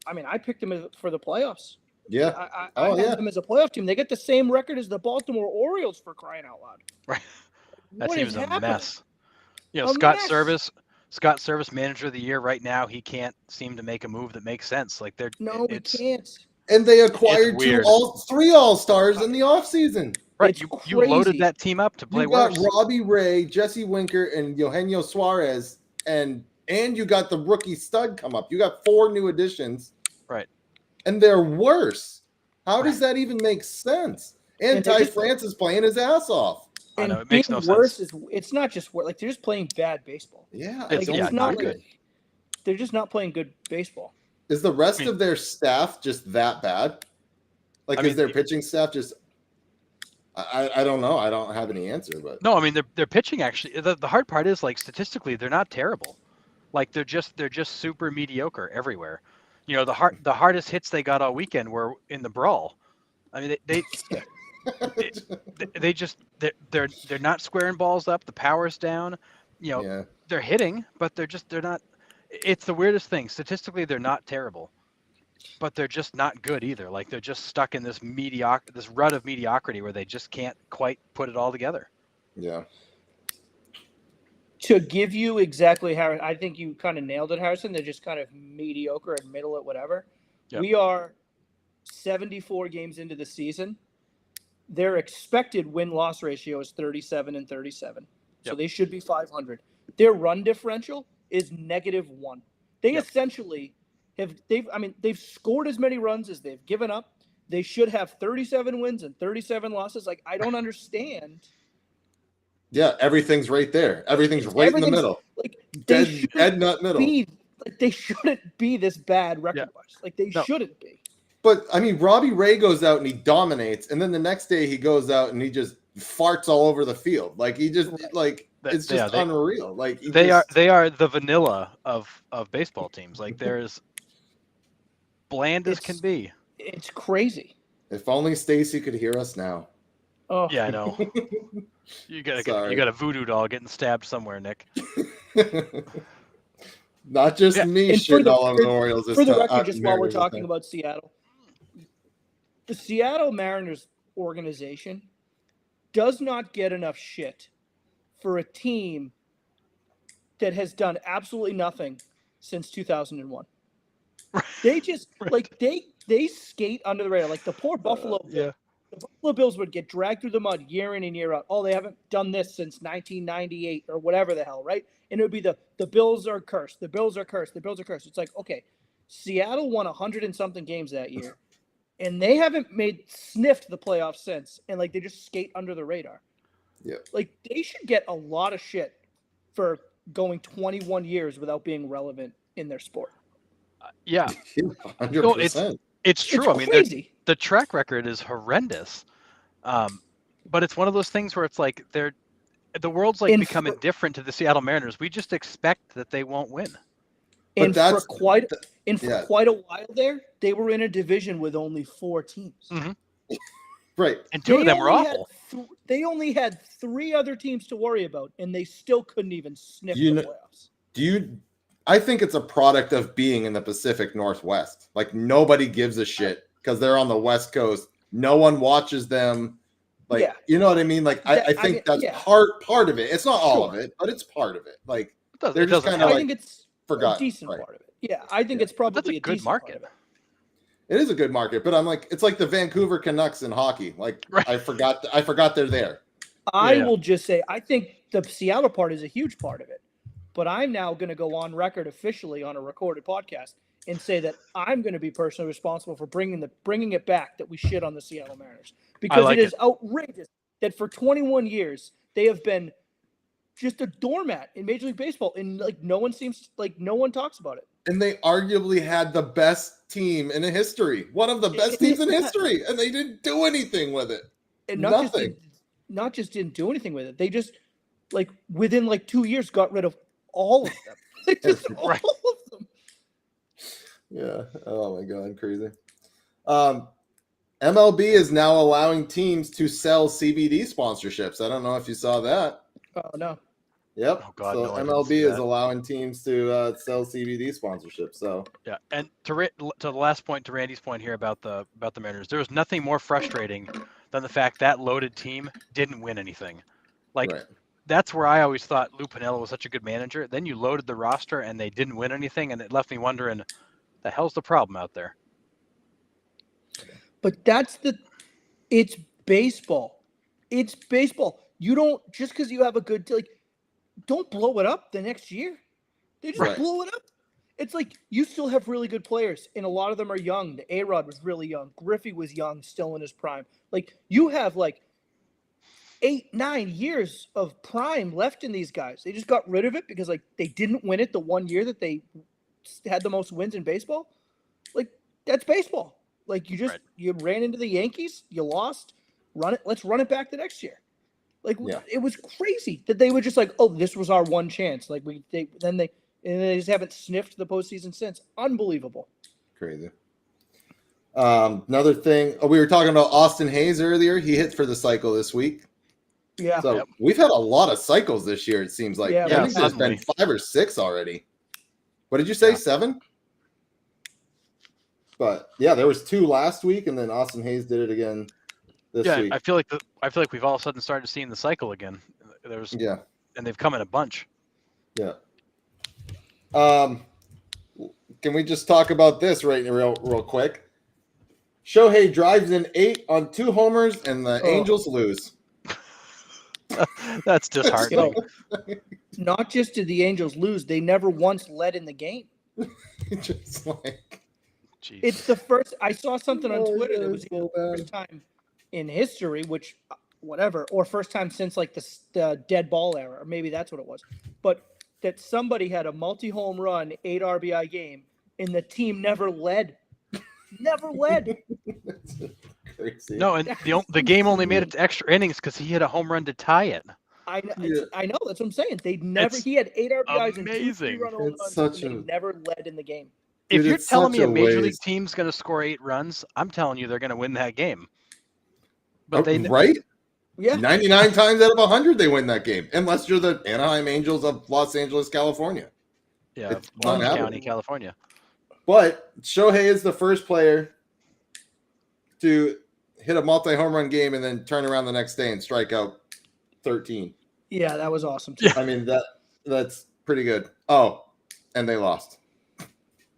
I picked them for the playoffs. Yeah. I had them as a playoff team. They get the same record as the Baltimore Orioles, for crying out loud. Right. That What team's is a happening? mess. Scott Service Manager of the Year right now. He can't seem to make a move that makes sense. Like he can't. And they acquired three All-Stars in the offseason. Right. You loaded that team up to play you got worse. Robbie Ray, Jesse Winker, and Eugenio Suarez, and you got the rookie stud come up. You got 4 new additions. Right. And they're worse. How does that even make sense? And Ty France is playing his ass off. I know, it makes no worse sense. It's not just they're just playing bad baseball. Yeah. It's not good. They're just not playing good baseball. Is the rest of their staff just that bad? Is their pitching staff just I don't know. I don't have any answer, but no, their pitching actually. The hard part is statistically they're not terrible. They're just super mediocre everywhere. The hardest hits they got all weekend were in the brawl. They're not squaring balls up. The power's down. They're hitting, but they're not. It's the weirdest thing. Statistically, they're not terrible, but they're just not good either. They're just stuck in this rut of mediocrity where they just can't quite put it all together. Yeah. To give you exactly how I think you kind of nailed it, Harrison. They're just kind of mediocre and middle at whatever. Yep. We are 74 games into the season. Their expected win-loss ratio is 37 and 37. So they should be 500. Their run differential is -1. They essentially they've scored as many runs as they've given up. They should have 37 wins and 37 losses. I don't understand. Yeah, everything's right there. Everything's in the middle. Dead nut middle. They shouldn't be this bad record-wise. They shouldn't be. But Robbie Ray goes out and he dominates, and then the next day he goes out and he just farts all over the field. He just it's just unreal. They are the vanilla of baseball teams. There's bland as can be. It's crazy. If only Stacy could hear us now. Oh yeah, I know. You got a voodoo doll getting stabbed somewhere, Nick. Not just me shitting all over the Orioles. For the record, just while we're talking about Seattle, the Seattle Mariners organization does not get enough shit for a team that has done absolutely nothing since 2001. They just they skate under the radar. The poor Buffalo Bills. Yeah. The Buffalo Bills would get dragged through the mud year in and year out. Oh, they haven't done this since 1998 or whatever the hell, right? And it would be the Bills are cursed. The Bills are cursed. The Bills are cursed. It's okay, Seattle won 100 and something games that year, and they haven't sniffed the playoffs since. And they just skate under the radar. Yeah. They should get a lot of shit for going 21 years without being relevant in their sport. Yeah. 100%. It's true. It's crazy. The track record is horrendous. But it's one of those things where it's the world's become indifferent to the Seattle Mariners. We just expect that they won't win. And for quite a while there, they were in a division with only 4 teams. Mm-hmm. Right. And 2 of them were awful. They only had 3 other teams to worry about, and they still couldn't even sniff the playoffs. I think it's a product of being in the Pacific Northwest. Nobody gives a shit because they're on the West Coast. No one watches them. You know what I mean? I think that's part of it. It's not all of it, but it's part of it. They're just kind of I think it's forgotten. A decent part of it. Yeah, I think it's probably a good market. It is a good market, but it's like the Vancouver Canucks in hockey. I forgot they're there. I will just say I think the Seattle part is a huge part of it. But I'm now going to go on record officially on a recorded podcast and say that I'm going to be personally responsible for bringing it back that we shit on the Seattle Mariners, because it is outrageous that for 21 years they have been just a doormat in Major League Baseball, and no one talks about it. And they arguably had the best team in history, one of the best teams in history, and they didn't do anything with it. And nothing. not just didn't do anything with it. They just like within like 2 years got rid of all of them. Like just all Right. of them. Yeah. Oh my God, crazy. MLB is now allowing teams to sell CBD sponsorships. I don't know if you saw that. Oh no. Yep. Oh, God, so no, I didn't MLB see is that. allowing teams to sell CBD sponsorships. So Yeah, and to the last point, to Randy's point here about the Mariners, there was nothing more frustrating than the fact that loaded team didn't win anything. Like right. that's where I always thought Lou Piniella was such a good manager. Then you loaded the roster and they didn't win anything, and it left me wondering, the hell's the problem out there? But it's baseball. It's baseball. You don't just because you have a good like, don't blow it up the next year. They just Right. blow it up. It's like you still have really good players, and a lot of them are young. The A-Rod was really young. Griffey was young, still in his prime. Like you have like 8-9 years of prime left in these guys. They just got rid of it because like they didn't win it the 1 year that they had the most wins in baseball. Like that's baseball. Like you ran into the Yankees, you lost. Run it. Let's run it back the next year. Like it was crazy that they were just like, oh, this was our one chance. Like they just haven't sniffed the postseason since. Unbelievable. Crazy. Another thing, we were talking about Austin Hayes earlier. He hit for the cycle this week. Yeah. So we've had a lot of cycles this year, it seems like. Yeah, I think there's been 5 or 6 already. What did you say, 7? But yeah, there was 2 last week, and then Austin Hayes did it again this week. I feel like we've all of a sudden started seeing the cycle again. And they've come in a bunch. Yeah. Can we just talk about this real quick? Shohei drives in 8 on 2 homers, and the Angels lose. That's disheartening. Not just did the Angels lose, they never once led in the game. Just like, jeez. It's the first. I saw something on Twitter that was the first time in history, which whatever, or first time since like the dead ball era, or maybe that's what it was. But that somebody had a multi-home run, 8 RBI game, and the team never led. Never led. crazy. No, and the game only made it to extra innings because he hit a home run to tie it. I know. That's what I'm saying. They never. He had 8 RBIs and 2 3-run home runs, and they never led in the game. If you're telling me a major league team's going to score 8 runs, I'm telling you they're going to win that game. But right? Yeah. 99 times out of 100 they win that game, unless you're the Anaheim Angels of Los Angeles, California. Yeah, Orange County, California. But Shohei is the first player to hit a multi-home run game and then turn around the next day and strike out 13. Yeah, that was awesome too. I mean that's pretty good. Oh, and they lost.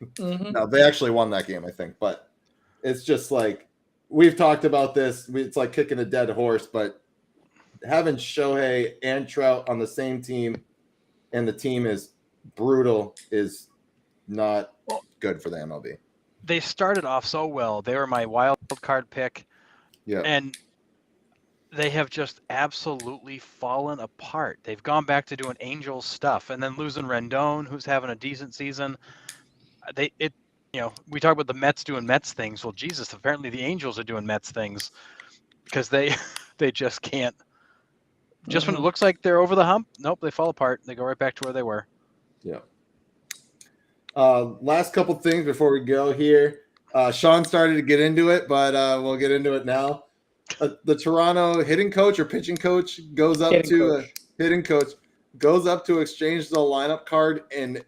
Mm-hmm. No, they actually won that game, I think. But it's just like we've talked about this. It's like kicking a dead horse. But having Shohei and Trout on the same team, and the team is brutal, is not good for the MLB. They started off so well. They were my wild card pick. Yeah. And they have just absolutely fallen apart. They've gone back to doing Angels stuff, and then losing Rendon, who's having a decent season. We talk about the Mets doing Mets things. Well, Jesus, apparently the Angels are doing Mets things because they just can't. Just when it looks like they're over the hump, nope, they fall apart. They go right back to where they were. Yeah. Last couple things before we go here. Sean started to get into it, but we'll get into it now. The Toronto hitting coach or pitching coach goes up hitting coach goes up to exchange the lineup card and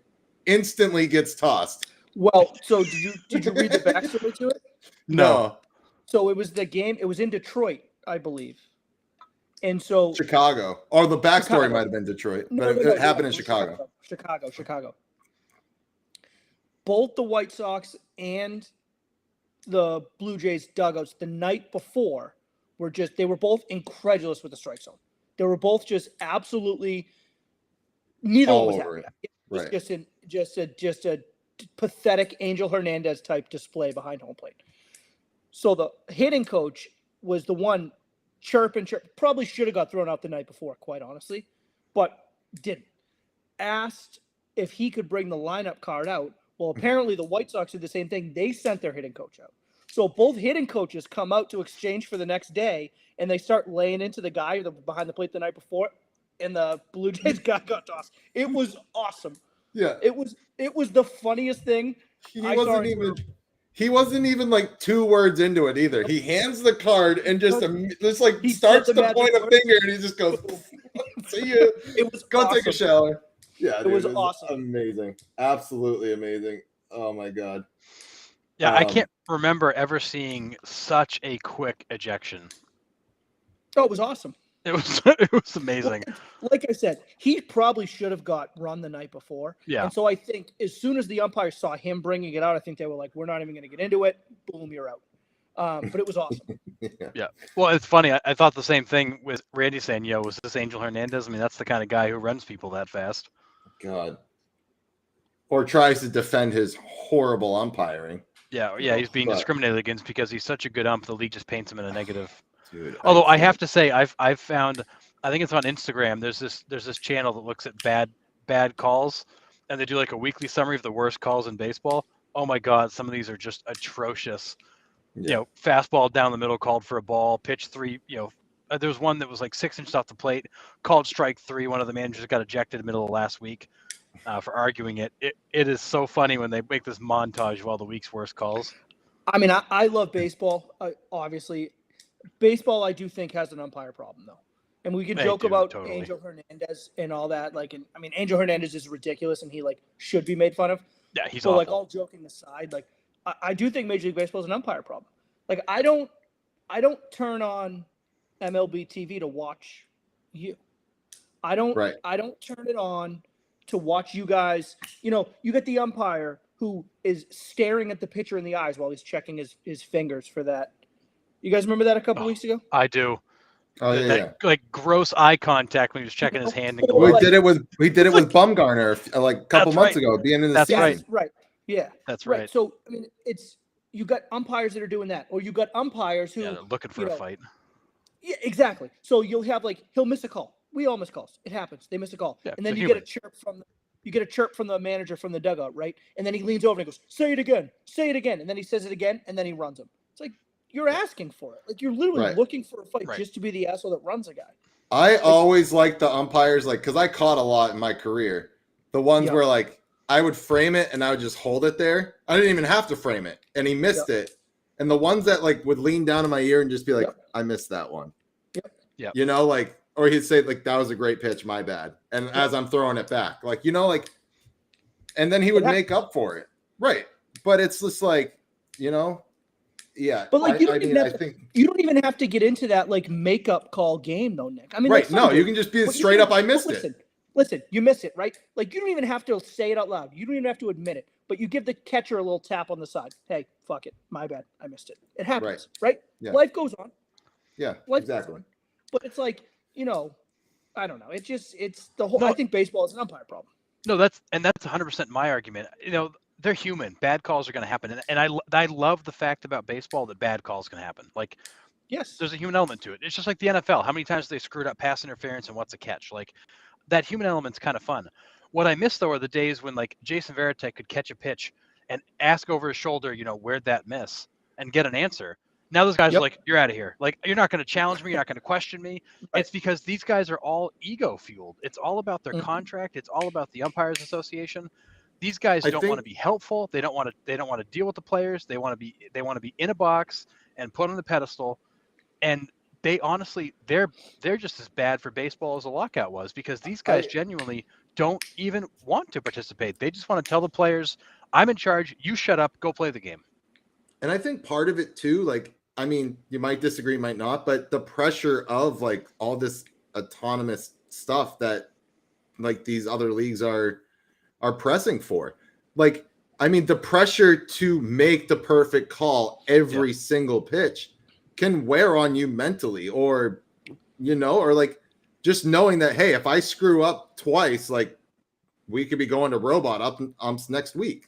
instantly gets tossed. Well, so did you read the backstory to it? No. So it was the game. It was in Detroit, I believe. And so Chicago. Or the backstory might have been Detroit, but it happened in Chicago. Chicago. Both the White Sox and the Blue Jays dugouts the night before they were both incredulous with the strike zone. They were both just absolutely neither one was happy. It was just a pathetic Angel Hernandez type display behind home plate. So the hitting coach was the one chirp. Probably should have got thrown out the night before, quite honestly, but didn't. Asked if he could bring the lineup card out. Well, apparently the White Sox did the same thing. They sent their hitting coach out. So both hitting coaches come out to exchange for the next day, and they start laying into the guy behind the plate the night before, and the Blue Jays guy got tossed. It was awesome. Yeah. It was the funniest thing. He wasn't even like 2 words into it either. He hands the card and just like He starts said to the point a magic finger, and he just goes, "See you." It was Go awesome. take a shower. Yeah, It was awesome. Amazing, absolutely amazing. Oh my god. Yeah, I can't remember ever seeing such a quick ejection. Oh, it was awesome. It was amazing. Like I said, he probably should have got run the night before. Yeah. And so I think as soon as the umpires saw him bringing it out, I think they were like, "We're not even going to get into it. Boom, you're out." But it was awesome. Yeah. Well, it's funny. I thought the same thing with Randy saying, was this Angel Hernandez? I mean, that's the kind of guy who runs people that fast. God. Or tries to defend his horrible umpiring. Yeah, he's being discriminated against because he's such a good ump. The league just paints him in a negative. Dude, Although I have to say, I've found, I think it's on Instagram. There's this channel that looks at bad calls, and they do like a weekly summary of the worst calls in baseball. Oh my God, some of these are just atrocious. Yeah. Fastball down the middle called for a ball, pitch 3. There was one that was like 6 inches off the plate, called strike 3. One of the managers got ejected in the middle of last week for arguing it. It is so funny when they make this montage of all the week's worst calls. I mean, I love baseball. Obviously, baseball I do think has an umpire problem though, and we can joke about totally. Angel Hernandez and all that. Like, and I mean, Angel Hernandez is ridiculous, and he like should be made fun of. Yeah, he's so awful. Like all joking aside, like I do think Major League Baseball is an umpire problem. Like I don't turn on MLB TV to watch you. I don't turn it on to watch you guys. You get the umpire who is staring at the pitcher in the eyes while he's checking his fingers for that. You guys remember that a couple weeks ago? I do. Oh yeah. Like gross eye contact when he was checking his hand and going. We did it with Bumgarner like a couple months ago at the end of the season. That's right. Yeah. That's right. So I mean, you got umpires that are doing that, or you got umpires who they're looking for a fight. Yeah, exactly. So you'll have he'll miss a call. We all miss calls. It happens. They miss a call, and then you get a chirp from the manager from the dugout, right? And then he leans over and he goes, "Say it again, and then he says it again, and then he runs him. It's like you're asking for it. Like you're literally looking for a fight just to be the asshole that runs a guy. I always like the umpires, because I caught a lot in my career. The ones where I would frame it and I would just hold it there. I didn't even have to frame it, and he missed it. And the ones that would lean down in my ear and just be like, "I missed that one." Yep. Or he'd say that was a great pitch, my bad. And as I'm throwing it back, and then he would make up for it. Right. But it's just yeah. But you don't even have to get into that makeup call game though, Nick. I mean, right. No, you can just be straight up. I missed it. Listen, you miss it, right? Like you don't even have to say it out loud. You don't even have to admit it. But you give the catcher a little tap on the side. Hey, fuck it. My bad. I missed it. It happens, right? Yeah. Life goes on. Yeah, life exactly. Goes on. But it's I don't know. It's the whole. I think baseball is an umpire problem. No, that's 100% my argument. They're human. Bad calls are going to happen, and I love the fact about baseball that bad calls can happen. Yes, there's a human element to it. It's just like the NFL. How many times have they screwed up pass interference and what's a catch? That human element's kind of fun. What I miss though are the days when Jason Varitek could catch a pitch and ask over his shoulder, where'd that miss, and get an answer. Now those guys are you're out of here. You're not going to challenge me. You're not going to question me. Right. It's because these guys are all ego fueled. It's all about their contract. It's all about the umpires association. These guys don't want to be helpful. They don't want to deal with the players. They want to be in a box and put on the pedestal. And they honestly, they're just as bad for baseball as a lockout was, because these guys genuinely don't even want to participate. They just want to tell the players, "I'm in charge. You shut up. Go play the game." And I think part of it too, you might disagree, might not, but the pressure of all this autonomous stuff that these other leagues are pressing for. The pressure to make the perfect call every single pitch can wear on you mentally, or just knowing that, hey, if I screw up twice, we could be going to robot umps next week.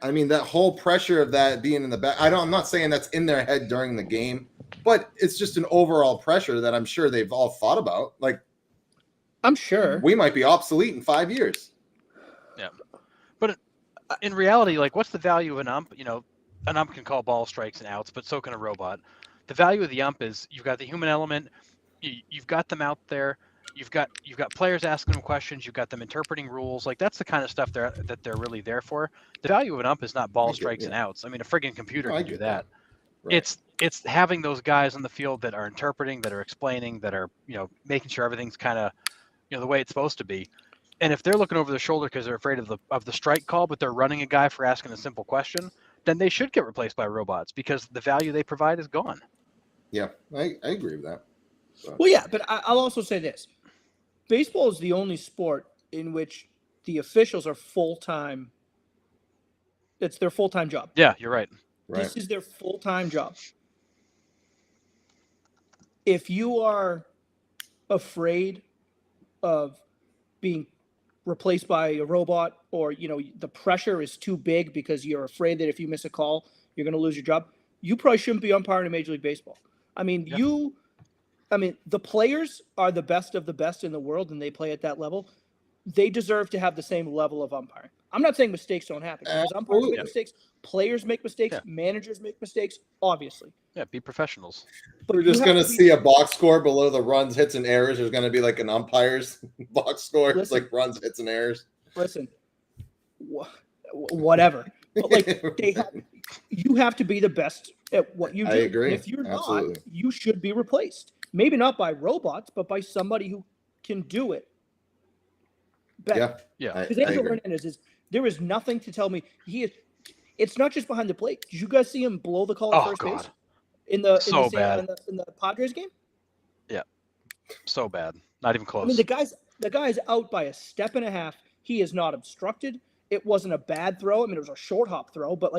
That whole pressure of that being in the back, I'm not saying that's in their head during the game, but it's just an overall pressure that I'm sure they've all thought about. I'm sure we might be obsolete in 5 years. Yeah. But in reality, what's the value of an ump? an ump can call ball strikes and outs, but so can a robot. The value of the ump is you've got the human element, you've got them out there, you've got players asking them questions, you've got them interpreting rules. Like that's the kind of stuff that they're really there for. The value of an ump is not ball strikes and outs. I mean, a friggin' computer can do that. Right. It's having those guys on the field that are interpreting, that are explaining, that are making sure everything's kind of the way it's supposed to be. And if they're looking over their shoulder because they're afraid of the strike call, but they're running a guy for asking a simple question, then they should get replaced by robots because the value they provide is gone. Yeah, I agree with that. Well, yeah, but I'll also say this. Baseball is the only sport in which the officials are full-time. It's their full-time job. Yeah, you're right. This is their full-time job. If you are afraid of being replaced by a robot, or the pressure is too big because you're afraid that if you miss a call you're going to lose your job, you probably shouldn't be umpiring in Major League Baseball. I mean, the players are the best of the best in the world and they play at that level. They deserve to have the same level of umpiring. I'm not saying mistakes don't happen, because umpires make mistakes, players make mistakes, managers make mistakes, obviously. Yeah, be professionals. But we're just going to see a box score below the runs, hits, and errors. There's going to be like an umpire's box score. It's like runs, hits, and errors. Listen, whatever. But like you have to be the best at what you do. I agree. And if you're not, you should be replaced. Maybe not by robots, but by somebody who can do it better. Yeah. Because Angel Hernandez there is nothing to tell me it's not just behind the plate. Did you guys see him blow the call at first base? In the Padres game? Yeah. So bad. Not even close. I mean, the guy's out by a step and a half. He is not obstructed. It wasn't a bad throw. I mean, it was a short hop throw, but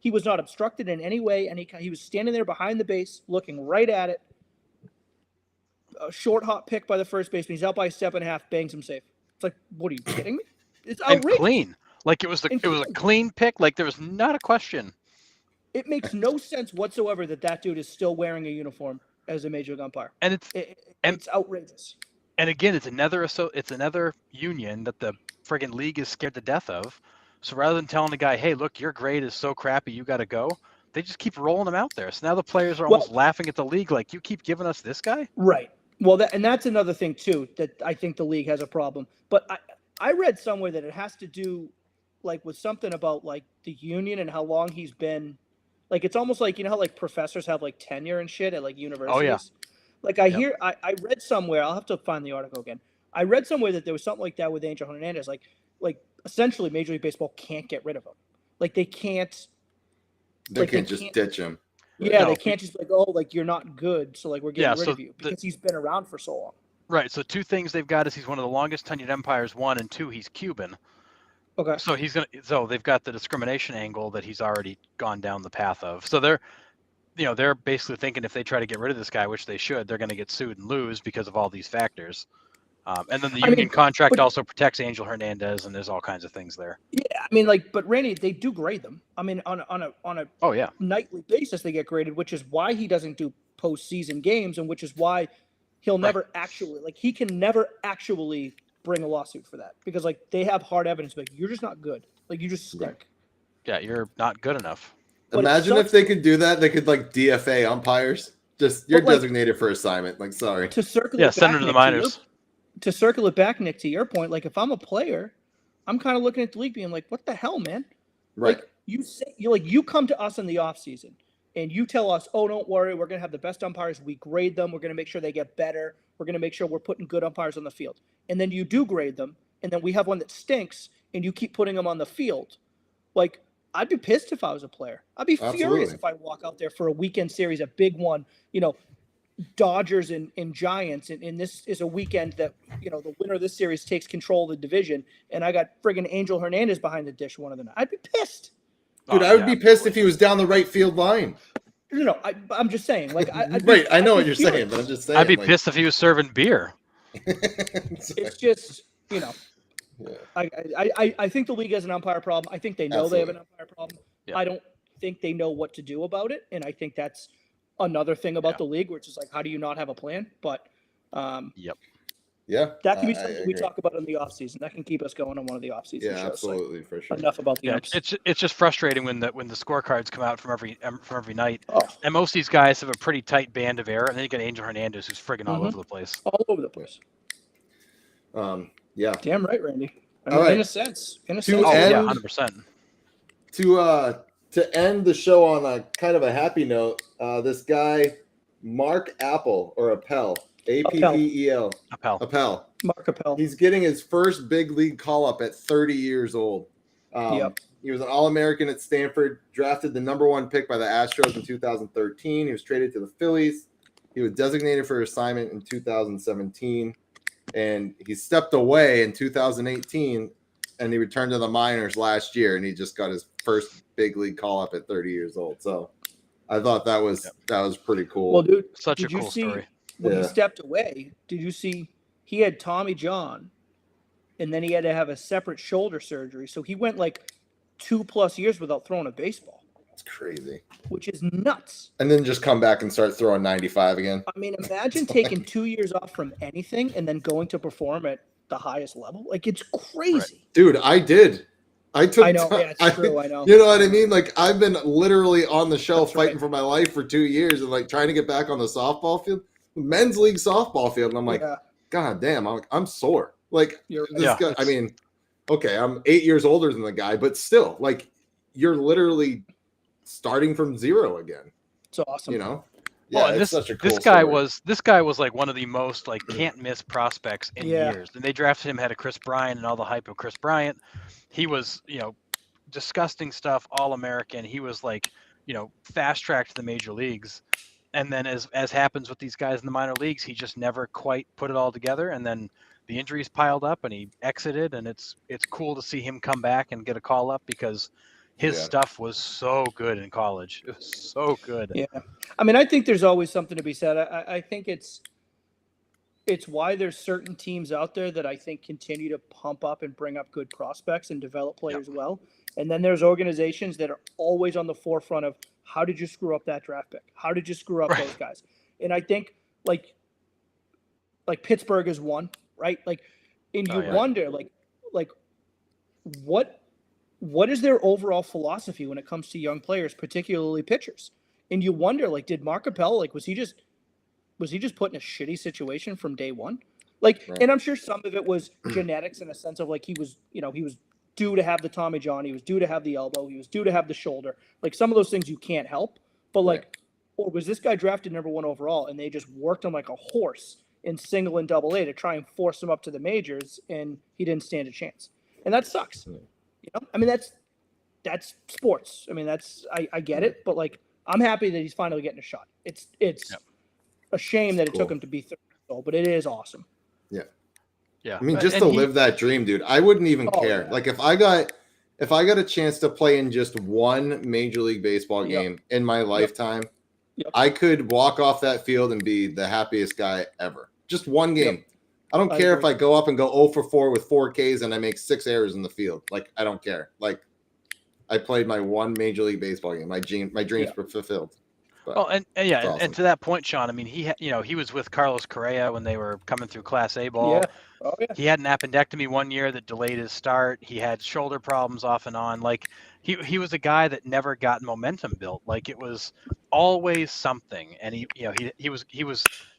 he was not obstructed in any way, and he was standing there behind the base, looking right at it. A short hop pick by the first baseman. He's out by a step and a half, bangs him safe. It's like, what are you kidding me? It's outrageous. And clean. Like it was a clean pick. Like there was not a question. It makes no sense whatsoever that dude is still wearing a uniform as a major league umpire. And it's outrageous. And again, it's another union that the friggin' league is scared to death of. So rather than telling the guy, hey, look, your grade is so crappy, you got to go, they just keep rolling them out there. So now the players are almost laughing at the league, like, you keep giving us this guy? Right. Well, that's another thing, too, that I think the league has a problem. But I read somewhere that it has to do, like, with something about, like, the union and how long he's been. Like, it's almost like, how, like, professors have, like, tenure and shit at, like, universities? Oh, yeah. Like, I read somewhere, I'll have to find the article again. I read somewhere that there was something like that with Angel Hernandez. Like essentially Major League Baseball can't get rid of him. Like they can't. They can't just ditch him. Yeah, they can't just be like, oh, like you're not good, so like we're getting rid of you because he's been around for so long. Right. So two things they've got is he's one of the longest tenured umpires. One, and two, he's Cuban. Okay. So they've got the discrimination angle that he's already gone down the path of. So they're basically thinking if they try to get rid of this guy, which they should, they're going to get sued and lose because of all these factors. And then the union contract also protects Angel Hernandez, and there's all kinds of things there. Yeah, I mean, but Randy, they do grade them. I mean, on a nightly basis, they get graded, which is why he doesn't do postseason games, and which is why he'll never he can never actually bring a lawsuit for that because like they have hard evidence, like you're just not good, like you just stink. Yeah, you're not good enough. But imagine if they could do that, they could like DFA umpires. Just you're designated for assignment. Like sorry. To circle send them to the minors. To circle it back, Nick, to your point, like if I'm a player, I'm kind of looking at the league being like, what the hell, man? Right. Like you come to us in the off season and you tell us, oh, don't worry, we're going to have the best umpires. We grade them. We're going to make sure they get better. We're going to make sure we're putting good umpires on the field. And then you do grade them. And then we have one that stinks and you keep putting them on the field. Like I'd be pissed if I was a player. I'd be furious if I walk out there for a weekend series, a big one, Dodgers and Giants, and this is a weekend that the winner of this series takes control of the division, and I got friggin' Angel Hernandez behind the dish one of the night. I'd be pissed, dude. I would be pissed if he was down the right field line. No, I'm just saying, like, I know what you're saying, but I'm just saying, I'd be pissed if he was serving beer. It's just I think the league has an umpire problem. I think they know they have an umpire problem. Yeah. I don't think they know what to do about it, and I think that's another thing about the league, which is like, how do you not have a plan? But Yeah, That can be I something we agree. talk about in the off season. That can keep us going on one of the off season Yeah, shows. absolutely, for sure. Enough about the Yeah, umps. it's just frustrating when the scorecards come out from every night, Oh, and most of these guys have a pretty tight band of error, and then you got Angel Hernandez who's friggin' all over the place. all over the place. Yeah. Damn right, Randy. I All mean, right. in a sense. Oh end- yeah, 100%. To end the show on a kind of a happy note, this guy Mark Appel or Appel, Appel, Appel. Mark Appel. he's getting his first big league call up at 30 years old. Yep. He was an All-American at Stanford, drafted the #1 pick by the Astros in 2013. He was traded to the Phillies. He was designated for assignment in 2017, and he stepped away in 2018, and he returned to the minors last year, and he just got his first big league call up at 30 years old. So I thought that was pretty cool. Well, dude, Such a did you cool see story. when Yeah. he stepped away? Did you see he had Tommy John, and then he had to have a separate shoulder surgery. So he went like 2+ years without throwing a baseball, It's crazy. which is nuts. And then just come back and start throwing 95 again. I mean, imagine taking 2 years off from anything and then going to perform at the highest level. Like, it's crazy. Dude, I did. I took I know. Yeah, it's true. I know. You know what I mean? Like, I've been literally on the shelf That's right. fighting for my life for 2 years and like trying to get back on the softball field, men's league softball field. And I'm like, Yeah, God damn, I'm sore. Like, you're this Yeah, guy, I it's- mean, okay, I'm 8 years older than the guy, but still, like, you're literally starting from zero again, it's awesome. you know? Well, and it's such a cool this guy story. was like one of the most like can't miss prospects in Yeah. years. And they drafted him ahead of Chris Bryant and all the hype of Chris Bryant. He was, disgusting stuff, all American. He was like, fast tracked to the major leagues. And then as happens with these guys in the minor leagues, he just never quite put it all together. And then the injuries piled up and he exited. And it's cool to see him come back and get a call up because his stuff was so good in college. It was so good. Yeah. I mean, I think there's always something to be said. I think it's why there's certain teams out there that I think continue to pump up and bring up good prospects and develop players well. And then there's organizations that are always on the forefront of how did you screw up that draft pick? How did you screw up those guys? And I think like Pittsburgh is one, right? Like, and you wonder like what is their overall philosophy when it comes to young players, particularly pitchers? And you wonder, like, did Mark Appel, like, was he just put in a shitty situation from day one? Like, and I'm sure some of it was genetics in a sense of like he was due to have the Tommy John, he was due to have the elbow, he was due to have the shoulder. Like, some of those things you can't help. But like, or was this guy drafted #1 overall and they just worked him like a horse in single and double A to try and force him up to the majors and he didn't stand a chance? And that sucks. I mean, that's sports. I mean, I get it, but like, I'm happy that he's finally getting a shot. It's a shame that it took him to be 30 years old, but it is awesome. Yeah. I mean, just to live that dream, dude, I wouldn't even care. Yeah. Like, if I got a chance to play in just one Major League Baseball game in my lifetime, I could walk off that field and be the happiest guy ever. Just one game. I don't care if I go up and go 0 for 4 with 4 Ks and I make 6 errors in the field. Like, I don't care. Like, I played my one Major League Baseball game. My dreams were fulfilled. But well, and awesome. and to that point, Sean, I mean, he was with Carlos Correa when they were coming through Class A ball. Yeah. Oh, yeah. He had an appendectomy one year that delayed his start. He had shoulder problems off and on. Like, he was a guy that never got momentum built. Like, it was always something. And he was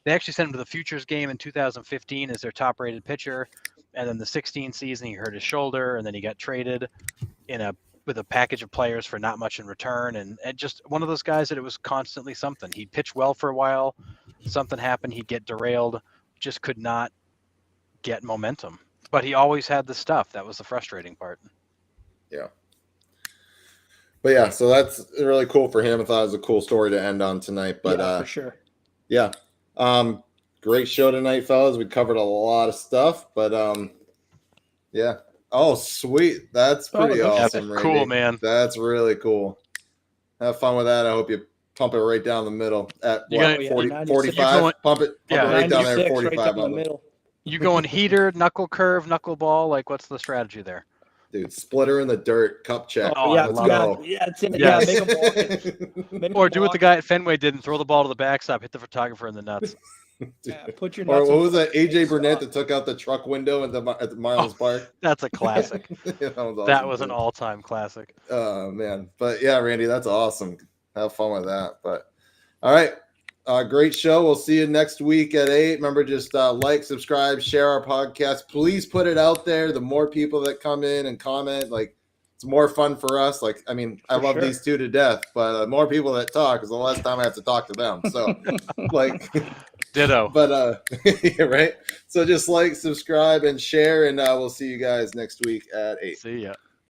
they actually sent him to the Futures game in 2015 as their top rated pitcher. And then the 16 season, he hurt his shoulder and then he got traded with a package of players for not much in return. And just one of those guys that it was constantly something. He'd pitch well for a while. Something happened. He'd get derailed. Just could not get momentum. But he always had the stuff. That was the frustrating part. Yeah. But yeah, so that's really cool for him. I thought it was a cool story to end on tonight. But for sure. Yeah. Great show tonight, fellas. We covered a lot of stuff, but yeah. Oh, sweet. That's pretty awesome. That's cool, man. That's really cool. Have fun with that. I hope you pump it right down the middle at 45. Pump it right down there at 45. Right down the middle. You going heater, knuckle curve, knuckle ball? Like, what's the strategy there? Dude, splitter in the dirt, cup check. Oh, yeah, let's go. Yes. Make them walk. Or do what the guy at Fenway did and throw the ball to the backstop, hit the photographer in the nuts. Yeah, put your Or nuts what in was that? front. AJ Burnett that took out the truck window at the Marlins Park. That's a classic. That was awesome, That was an too. all-time classic. Oh man, but yeah, Randy, that's awesome. Have fun with that. But all right, great show. We'll see you next week at 8. Remember, just like, subscribe, share our podcast. Please put it out there. The more people that come in and comment, like, it's more fun for us. Like, I mean, I love these two to death, but the more people that talk is the less time I have to talk to them. So, like, ditto. But yeah, right. So just like, subscribe, and share, and we'll see you guys next week at 8. See ya.